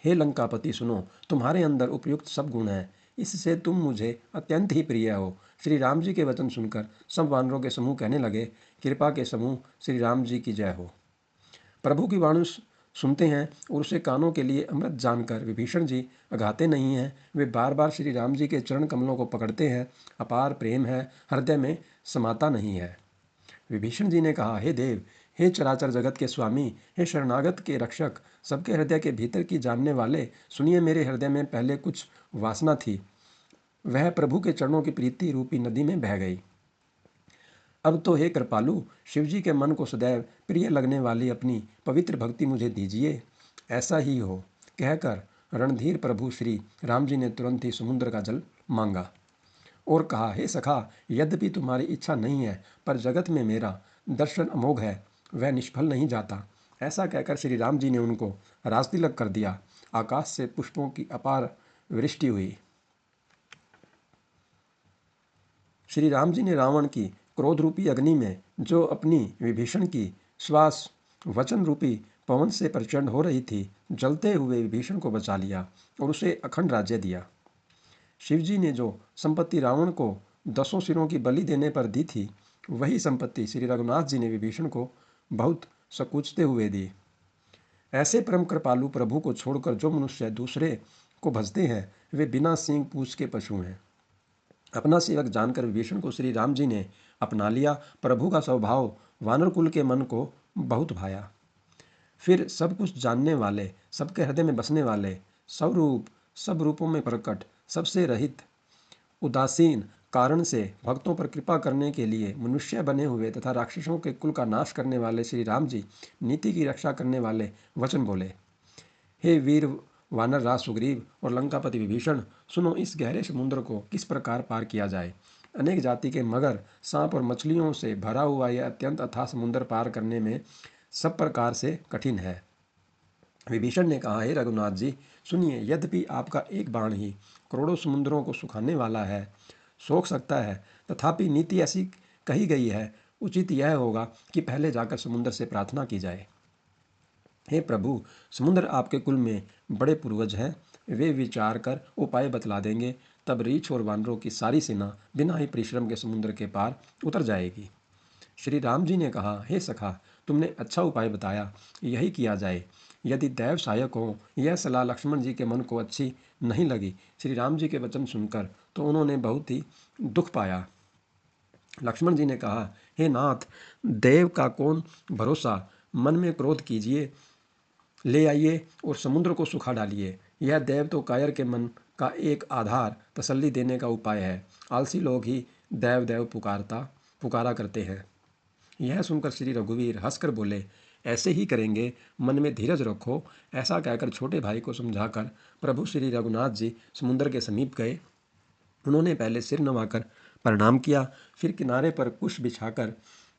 Speaker 1: हे लंकापति सुनो, तुम्हारे अंदर उपयुक्त सब गुण हैं, इससे तुम मुझे अत्यंत ही प्रिय हो। श्री राम जी के वचन सुनकर सब वानरों के समूह कहने लगे, कृपा के समूह श्री राम जी की जय हो। प्रभु की वाणी सुनते हैं और उसे कानों के लिए अमृत जानकर विभीषण जी अघाते नहीं हैं। वे बार बार श्री राम जी के चरण कमलों को पकड़ते हैं। अपार प्रेम है, हृदय में समाता नहीं है। विभीषण जी ने कहा, हे देव, हे चराचर जगत के स्वामी, हे शरणागत के रक्षक, सबके हृदय के भीतर की जानने वाले, सुनिए, मेरे हृदय में पहले कुछ वासना थी, वह प्रभु के चरणों की प्रीति रूपी नदी में बह गई। अब तो हे कृपालु, शिवजी के मन को सदैव प्रिय लगने वाली अपनी पवित्र भक्ति मुझे दीजिए। ऐसा ही हो, कहकर रणधीर प्रभु श्री राम जी ने तुरंत ही समुद्र का जल मांगा और कहा, हे सखा, यद्यपि तुम्हारी इच्छा नहीं है, पर जगत में मेरा दर्शन अमोघ है, वह निष्फल नहीं जाता। ऐसा कहकर श्री राम जी ने उनको राजतिलक कर दिया। आकाश से पुष्पों की अपार वृष्टि हुई। श्री राम जी ने रावण की क्रोध रूपी अग्नि में, जो अपनी विभीषण की श्वास वचन रूपी पवन से प्रचंड हो रही थी, जलते हुए विभीषण को बचा लिया और उसे अखंड राज्य दिया। शिवजी ने जो संपत्ति रावण को 10 सिरों की बलि देने पर दी थी, वही संपत्ति श्री रघुनाथ जी ने विभीषण को बहुत सकुचते हुए दी। ऐसे परम कृपालु प्रभु को छोड़कर जो मनुष्य दूसरे को भजते हैं, वे बिना सींग पूछ के पशु हैं। अपना सेवक जानकर विभीषण को श्री राम जी ने अपना लिया। प्रभु का स्वभाव वानर कुल के मन को बहुत भाया। फिर सब कुछ जानने वाले, सबके हृदय में बसने वाले, स्वरूप सब रूपों में प्रकट, सबसे रहित, उदासीन कारण से भक्तों पर कृपा करने के लिए मनुष्य बने हुए तथा राक्षसों के कुल का नाश करने वाले श्री राम जी नीति की रक्षा करने वाले वचन बोले। हे वीर वानर राज सुग्रीव और लंकापति विभीषण, सुनो, इस गहरे समुद्र को किस प्रकार पार किया जाए। अनेक जाति के मगर, सांप और मछलियों से भरा हुआ यह अत्यंत अथाह समुद्र पार करने में सब प्रकार से कठिन है। विभीषण ने कहा, हे रघुनाथ जी सुनिए, यद्यपि आपका एक बाण ही करोड़ों समुद्रों को सुखाने वाला है, सोख सकता है, तथापि नीति ऐसी कही गई है, उचित यह होगा कि पहले जाकर समुद्र से प्रार्थना की जाए। हे प्रभु, समुद्र आपके कुल में बड़े पूर्वज हैं, वे विचार कर उपाय बतला देंगे, तब रीछ और वानरों की सारी सेना बिना ही परिश्रम के समुद्र के पार उतर जाएगी। श्री राम जी ने कहा, हे सखा, तुमने अच्छा उपाय बताया, यही किया जाए। यदि दैव सहायक हो, यह सलाह लक्ष्मण जी के मन को अच्छी नहीं लगी। श्री राम जी के वचन सुनकर तो उन्होंने बहुत ही दुख पाया। लक्ष्मण जी ने कहा, हे नाथ, देव का कौन भरोसा, मन में क्रोध कीजिए, ले आइए और समुद्र को सुखा डालिए। यह देव तो कायर के मन का एक आधार तसल्ली देने का उपाय है। आलसी लोग ही देव देव पुकारा करते हैं। यह सुनकर श्री रघुवीर हंसकर बोले, ऐसे ही करेंगे, मन में धीरज रखो। ऐसा कहकर छोटे भाई को समझाकर प्रभु श्री रघुनाथ जी समुद्र के समीप गए। उन्होंने पहले सिर नवाकर प्रणाम किया, फिर किनारे पर कुश बिछाकर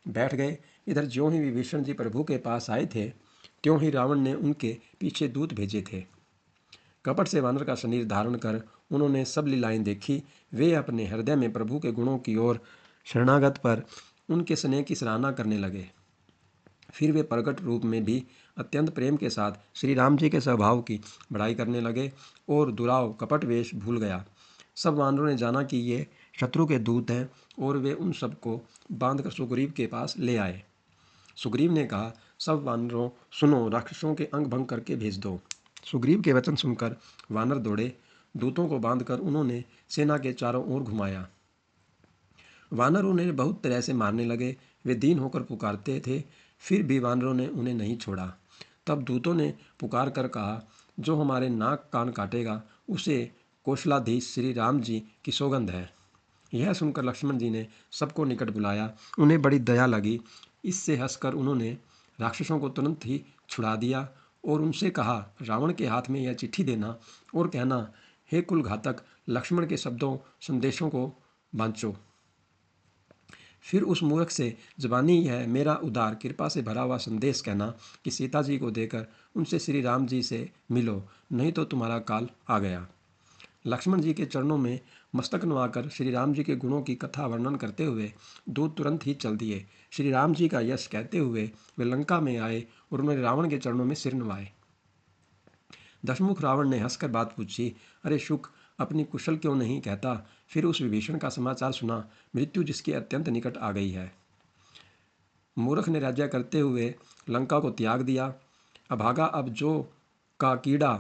Speaker 1: बैठ गए। इधर ज्यों ही विभीषण जी प्रभु के पास आए थे, त्यों ही रावण ने उनके पीछे दूत भेजे थे। कपट से वानर का शरीर धारण कर उन्होंने सब लीलाएं देखी। वे अपने हृदय में प्रभु के गुणों की ओर शरणागत पर उनके स्नेह की सराहना करने लगे। फिर वे प्रकट रूप में भी अत्यंत प्रेम के साथ श्री राम जी के स्वभाव की बड़ाई करने लगे और दुराव कपट वेश भूल गया। सब वानरों ने जाना कि ये शत्रु के दूत हैं और वे उन सबको बांधकर सुग्रीव के पास ले आए। सुग्रीव ने कहा, सब वानरों सुनो, राक्षसों के अंग भंग करके भेज दो। सुग्रीव के वचन सुनकर वानर दौड़े। दूतों को बांधकर उन्होंने सेना के चारों ओर घुमाया। वानर उन्हें बहुत तरह से मारने लगे। वे दीन होकर पुकारते थे, फिर भी वानरों ने उन्हें नहीं छोड़ा। तब दूतों ने पुकार कर कहा, जो हमारे नाक कान काटेगा उसे कौशलाधीश श्री राम जी की सौगंध है। यह सुनकर लक्ष्मण जी ने सबको निकट बुलाया। उन्हें बड़ी दया लगी। इससे हंसकर उन्होंने राक्षसों को तुरंत ही छुड़ा दिया और उनसे कहा, रावण के हाथ में यह चिट्ठी देना और कहना, हे कुल घातक, लक्ष्मण के शब्दों संदेशों को बांचो। फिर उस मूर्ख से जबानी यह मेरा उदार कृपा से भरा हुआ संदेश कहना कि सीता जी को देकर उनसे श्री राम जी से मिलो, नहीं तो तुम्हारा काल आ गया। लक्ष्मण जी के चरणों में मस्तक नवाकर श्री राम जी के गुणों की कथा वर्णन करते हुए दूत तुरंत ही चल दिए। श्री राम जी का यश कहते हुए वे लंका में आए और उन्होंने रावण के चरणों में सिर नवाए। दशमुख रावण ने हंसकर बात पूछी, अरे शुक, अपनी कुशल क्यों नहीं कहता? फिर उस विभीषण का समाचार सुना, मृत्यु जिसके अत्यंत निकट आ गई है। मूर्ख ने राज्य करते हुए लंका को त्याग दिया। अभागा अब जो का कीड़ा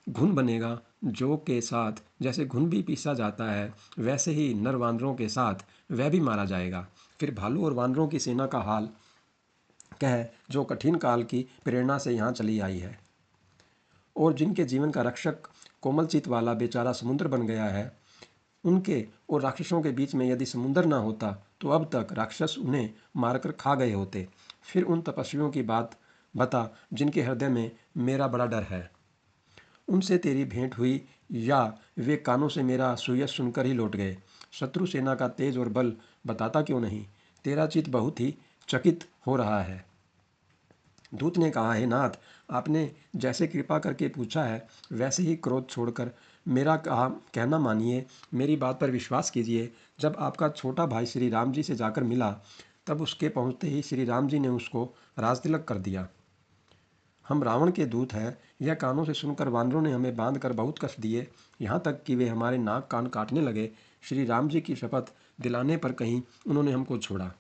Speaker 1: घुन बनेगा। जो के साथ जैसे घुन भी पीसा जाता है, वैसे ही नर वानरों के साथ वह भी मारा जाएगा। फिर भालू और वानरों की सेना का हाल कह, जो कठिन काल की प्रेरणा से यहाँ चली आई है और जिनके जीवन का रक्षक कोमलचित वाला बेचारा समुद्र बन गया है। उनके और राक्षसों के बीच में यदि समुद्र ना होता तो अब तक राक्षस उन्हें मारकर खा गए होते। फिर उन तपस्वियों की बात बता जिनके हृदय में मेरा बड़ा डर है। उनसे तेरी भेंट हुई या वे कानों से मेरा सुयश सुनकर ही लौट गए? शत्रु सेना का तेज और बल बताता क्यों नहीं? तेरा चित्त बहुत ही चकित हो रहा है। दूत ने कहा, हे नाथ, आपने जैसे कृपा करके पूछा है वैसे ही क्रोध छोड़कर मेरा कहना मानिए, मेरी बात पर विश्वास कीजिए। जब आपका छोटा भाई श्री राम जी से जाकर मिला, तब उसके पहुंचते ही श्री राम जी ने उसको राजतिलक कर दिया। हम रावण के दूत हैं, यह कानों से सुनकर वानरों ने हमें बांध कर बहुत कष्ट दिए, यहाँ तक कि वे हमारे नाक कान काटने लगे। श्री राम जी की शपथ दिलाने पर कहीं उन्होंने हमको छोड़ा।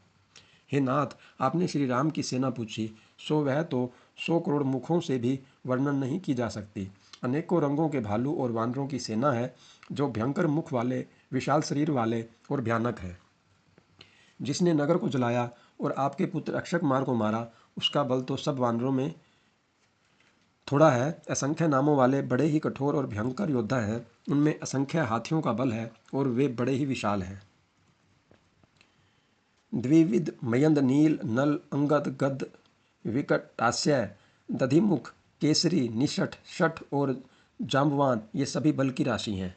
Speaker 1: हे नाथ, आपने श्री राम की सेना पूछी, सो वह तो 100 करोड़ मुखों से भी वर्णन नहीं की जा सकती। अनेकों रंगों के भालू और वानरों की सेना है, जो भयंकर मुख वाले, विशाल शरीर वाले और भयानक है। जिसने नगर को जलाया और आपके पुत्र अक्षय कुमार को मारा, उसका बल तो सब वानरों में थोड़ा है। असंख्य नामों वाले बड़े ही कठोर और भयंकर योद्धा हैं। उनमें असंख्य हाथियों का बल है और वे बड़े ही विशाल हैं। द्विविध मयंद नील नल अंगद गद विकटास्य दधिमुख केसरी निषठ शठ और जाम्बवान, ये सभी बल की राशि हैं।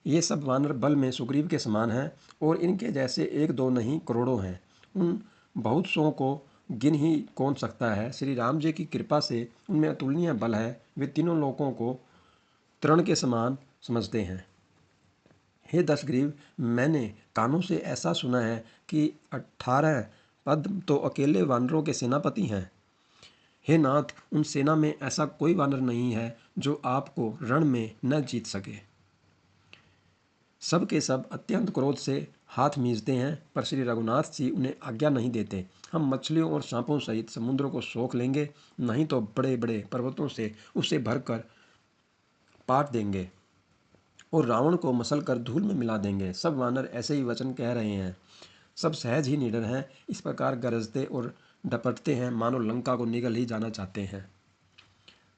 Speaker 1: ये सब वानर बल में सुग्रीव के समान हैं और इनके जैसे एक दो नहीं करोड़ों हैं। उन बहुत सौ को गिन ही कौन सकता है। श्री राम जी की कृपा से उनमें अतुलनीय बल है। वे तीनों लोगों को तृण के समान समझते हैं। हे दशग्रीव, मैंने कानों से ऐसा सुना है कि 18 पद तो अकेले वानरों के सेनापति हैं। हे नाथ, उन सेना में ऐसा कोई वानर नहीं है जो आपको रण में न जीत सके। सब के सब अत्यंत क्रोध से हाथ मींचते हैं, पर श्री रघुनाथ जी उन्हें आज्ञा नहीं देते। हम मछलियों और सांपों सहित समुद्र को सोख लेंगे, नहीं तो बड़े बड़े पर्वतों से उसे भरकर पाट देंगे और रावण को मसल कर धूल में मिला देंगे। सब वानर ऐसे ही वचन कह रहे हैं। सब सहज ही निडर हैं, इस प्रकार गरजते और डपटते हैं मानो लंका को निगल ही जाना चाहते हैं।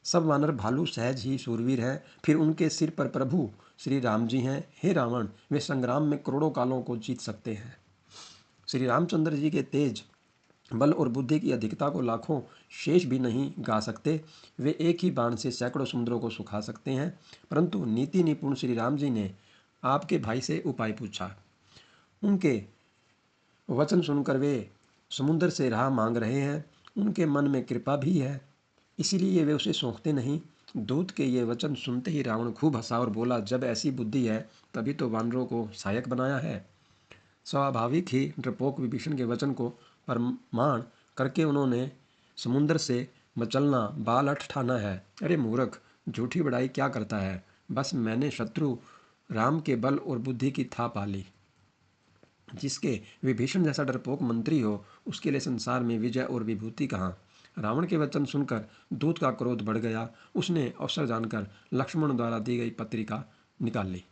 Speaker 1: सब वानर भालू सहज ही शूरवीर हैं, फिर उनके सिर पर प्रभु श्री राम जी हैं। हे रावण, वे संग्राम में करोड़ों कालों को जीत सकते हैं। श्री रामचंद्र जी के तेज बल और बुद्धि की अधिकता को लाखों शेष भी नहीं गा सकते। वे एक ही बाण से सैकड़ों समुद्रों को सुखा सकते हैं। परंतु नीति निपुण श्री राम जी ने आपके भाई से उपाय पूछा। उनके वचन सुनकर वे समुद्र से राह मांग रहे हैं। उनके मन में कृपा भी है, इसीलिए वे उसे सौंपते नहीं। दूत के ये वचन सुनते ही रावण खूब हंसा और बोला, जब ऐसी बुद्धि है तभी तो वानरों को सहायक बनाया है। स्वाभाविक ही डरपोक विभीषण के वचन को प्रमाण करके उन्होंने समुद्र से मचलना बाल अठ ठाना है। अरे मूर्ख, झूठी बड़ाई क्या करता है? बस मैंने शत्रु राम के बल और बुद्धि की था पाली। जिसके विभीषण जैसा डरपोक मंत्री हो, उसके लिए संसार में विजय और विभूति कहाँ? रावण के वचन सुनकर दूत का क्रोध बढ़ गया। उसने अवसर जानकर लक्ष्मण द्वारा दी गई पत्रिका निकाल ली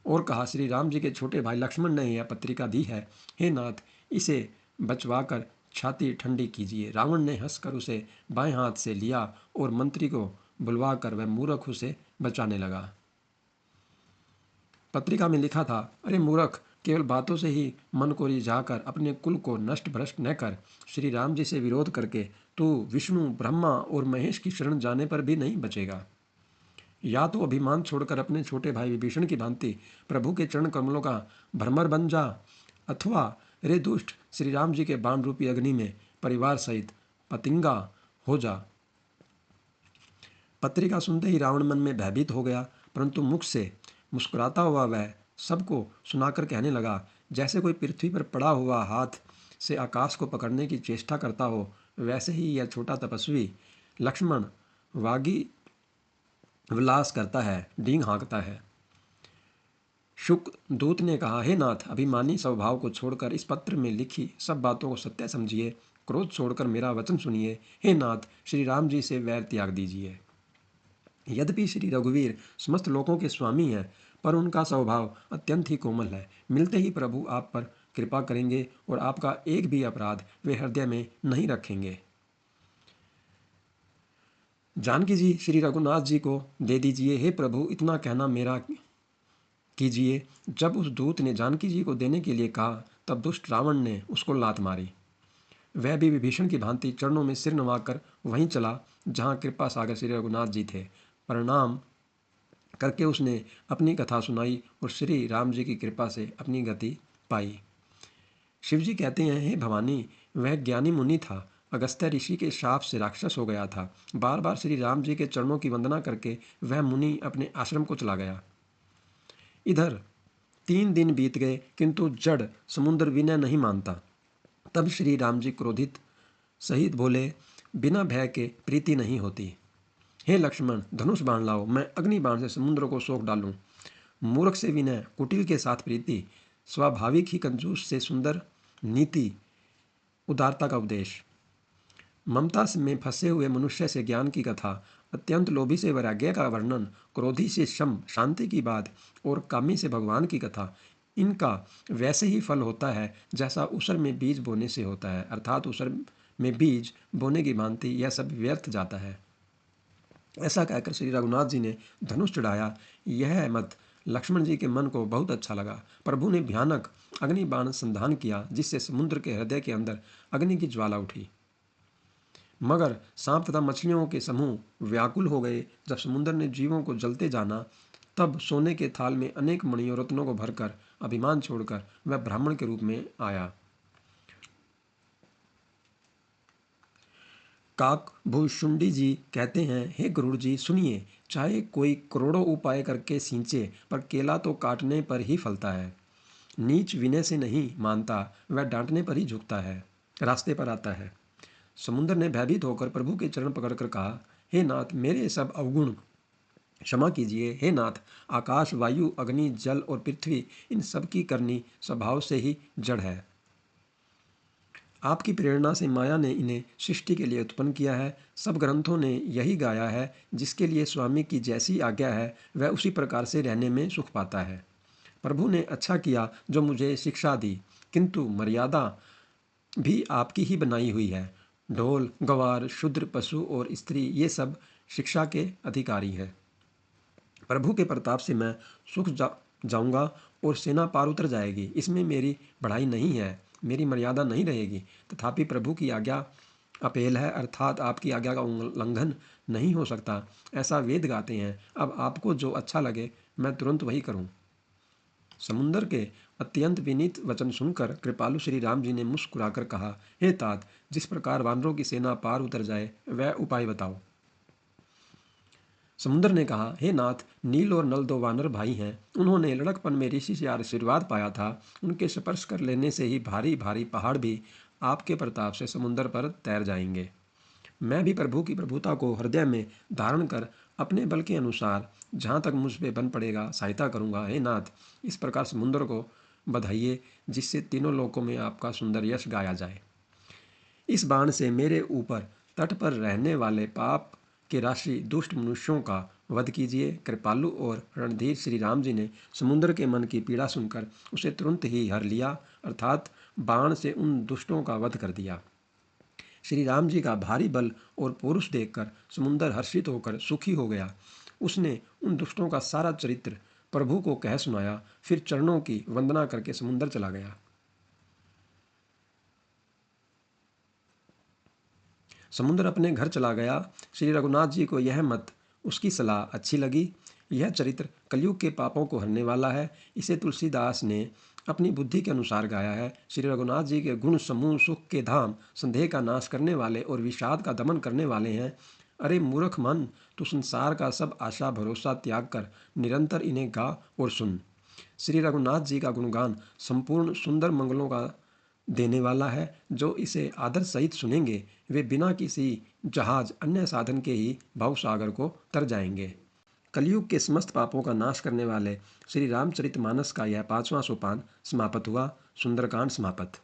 Speaker 1: और कहा, श्री राम जी के छोटे भाई लक्ष्मण ने यह पत्रिका दी है। हे नाथ, इसे बचवाकर छाती ठंडी कीजिए। रावण ने हंसकर उसे बाएं हाथ से लिया और मंत्री को बुलवाकर वह मूर्ख उसे बचाने लगा। पत्रिका में लिखा था, अरे मूर्ख, केवल बातों से ही मन को रिझाकर अपने कुल को नष्ट भ्रष्ट न कर। श्री राम जी से विरोध करके तू विष्णु, ब्रह्मा और महेश की शरण जाने पर भी नहीं बचेगा। या तो अभिमान छोड़कर अपने छोटे भाई विभीषण की भांति प्रभु के चरण कमलों का भ्रमर बन जा, अथवा रे दुष्ट, श्री राम जी के बाण रूपी अग्नि में परिवार सहित पतिंगा हो जा। पत्रिका सुनते ही रावण मन में भयभीत हो गया, परंतु मुख से मुस्कुराता हुआ वह सबको सुनाकर कहने लगा, जैसे कोई पृथ्वी पर पड़ा हुआ हाथ से आकाश को पकड़ने की चेष्टा करता हो, वैसे ही यह छोटा तपस्वी लक्ष्मण वागी विलास करता है, डींग हाँकता है। शुक दूत ने कहा, हे नाथ, अभिमानी स्वभाव को छोड़कर इस पत्र में लिखी सब बातों को सत्य समझिए। क्रोध छोड़कर मेरा वचन सुनिए। हे नाथ, श्री राम जी से वैर त्याग दीजिए। यद्यपि श्री रघुवीर समस्त लोकों के स्वामी हैं, पर उनका स्वभाव अत्यंत ही कोमल है। मिलते ही प्रभु आप पर कृपा करेंगे और आपका एक भी अपराध वे हृदय में नहीं रखेंगे। जानकी जी श्री रघुनाथ जी को दे दीजिए। हे प्रभु, इतना कहना मेरा कीजिए। जब उस दूत ने जानकी जी को देने के लिए कहा, तब दुष्ट रावण ने उसको लात मारी। वह भी विभीषण की भांति चरणों में सिर नवाकर वहीं चला जहाँ कृपा सागर श्री रघुनाथ जी थे। प्रणाम करके उसने अपनी कथा सुनाई और श्री राम जी की कृपा से अपनी गति पाई। शिव जी कहते हैं, हे भवानी, वह ज्ञानी मुनि था, अगस्त्य ऋषि के शाप से राक्षस हो गया था। बार बार श्री राम जी के चरणों की वंदना करके वह मुनि अपने आश्रम को चला गया। इधर 3 दिन बीत गए, किंतु जड़ समुद्र विनय नहीं मानता। तब श्री राम जी क्रोधित सहित बोले, बिना भय के प्रीति नहीं होती। हे लक्ष्मण, धनुष बाण लाओ, मैं अग्नि बाण से समुद्र को सोख डालूं। मूर्ख से विनय, कुटिल के साथ प्रीति, स्वाभाविक ही कंजूस से सुंदर नीति, उदारता का उपदेश, ममता में फंसे हुए मनुष्य से ज्ञान की कथा, अत्यंत लोभी से वैराग्य का वर्णन, क्रोधी से शम शांति की बात और कामी से भगवान की कथा, इनका वैसे ही फल होता है जैसा उसर में बीज बोने से होता है। अर्थात उसर में बीज बोने की भांति यह सब व्यर्थ जाता है। ऐसा कहकर श्री रघुनाथ जी ने धनुष चढ़ाया। यह मत लक्ष्मण जी के मन को बहुत अच्छा लगा। प्रभु ने भयानक अग्नि बाण संधान किया, जिससे समुद्र के हृदय के अंदर अग्नि की ज्वाला उठी। मगर सांप तथा मछलियों के समूह व्याकुल हो गए। जब समुद्र ने जीवों को जलते जाना, तब सोने के थाल में अनेक मणियों रत्नों को भरकर अभिमान छोड़कर वह ब्राह्मण के रूप में आया। काक भूषुंडी जी कहते हैं, हे गरुड़ जी सुनिए, चाहे कोई करोड़ों उपाय करके सींचे, पर केला तो काटने पर ही फलता है। नीच विनय से नहीं मानता, वह डांटने पर ही झुकता है, रास्ते पर आता है। समुद्र ने भयभीत होकर प्रभु के चरण पकड़कर कहा, हे नाथ, मेरे सब अवगुण क्षमा कीजिए। हे नाथ, आकाश, वायु, अग्नि, जल और पृथ्वी, इन सब की करनी स्वभाव से ही जड़ है। आपकी प्रेरणा से माया ने इन्हें सृष्टि के लिए उत्पन्न किया है। सब ग्रंथों ने यही गाया है, जिसके लिए स्वामी की जैसी आज्ञा है वह उसी प्रकार से रहने में सुख पाता है। प्रभु ने अच्छा किया जो मुझे शिक्षा दी, किंतु मर्यादा भी आपकी ही बनाई हुई है। ढोल, गवार, शूद्र, पशु और स्त्री, ये सब शिक्षा के अधिकारी हैं। प्रभु के प्रताप से मैं सुख जाऊंगा और सेना पार उतर जाएगी। इसमें मेरी बढ़ाई नहीं है, मेरी मर्यादा नहीं रहेगी। तथापि प्रभु की आज्ञा अपेल है, अर्थात आपकी आज्ञा का उल्लंघन नहीं हो सकता, ऐसा वेद गाते हैं। अब आपको जो अच्छा लगे मैं तुरंत वही करूं। समुंदर के अत्यंत विनीत वचन सुनकर कृपालु श्री राम जी ने मुस्कुराकर कहा, हे तात, जिस प्रकार वानरों की सेना पार उतर जाए वह उपाय बताओ। समुद्र ने कहा, हे नाथ, नील और नल दो वानर भाई हैं। उन्होंने लड़कपन में ऋषि से आशीर्वाद पाया था। उनके स्पर्श कर लेने से ही भारी भारी पहाड़ भी आपके प्रताप से समुद्र पर तैर जाएंगे। मैं भी प्रभु की प्रभुता को हृदय में धारण कर अपने बल के अनुसार जहाँ तक मुझ पे बन पड़ेगा सहायता करूँगा। हे नाथ, इस प्रकार समुद्र को बधाइए, जिससे तीनों लोकों में आपका सुंदर यश गाया जाए। इस बाण से मेरे ऊपर तट पर रहने वाले पाप के राशि दुष्ट मनुष्यों का वध कीजिए। कृपालु और रणधीर श्री राम जी ने समुद्र के मन की पीड़ा सुनकर उसे तुरंत ही हर लिया, अर्थात बाण से उन दुष्टों का वध कर दिया। श्री राम जी का भारी बल और पौरुष देखकर समुद्र हर्षित होकर सुखी हो गया। उसने उन दुष्टों का सारा चरित्र प्रभु को कह सुनाया, फिर चरणों की वंदना करके समुद्र चला गया। समुद्र अपने घर चला गया। श्री रघुनाथ जी को यह मत, उसकी सलाह अच्छी लगी। यह चरित्र कलयुग के पापों को हरने वाला है। इसे तुलसीदास ने अपनी बुद्धि के अनुसार गाया है। श्री रघुनाथ जी के गुण समूह सुख के धाम, संदेह का नाश करने वाले और विषाद का दमन करने वाले हैं। अरे मूर्ख मन, तू संसार का सब आशा भरोसा त्याग कर निरंतर इन्हें गा और सुन। श्री रघुनाथ जी का गुणगान संपूर्ण सुंदर मंगलों का देने वाला है। जो इसे आदर सहित सुनेंगे वे बिना किसी जहाज अन्य साधन के ही भवसागर को तर जाएंगे। कलयुग के समस्त पापों का नाश करने वाले श्री रामचरितमानस का यह 5वां सोपान समाप्त हुआ। सुंदरकांड समाप्त।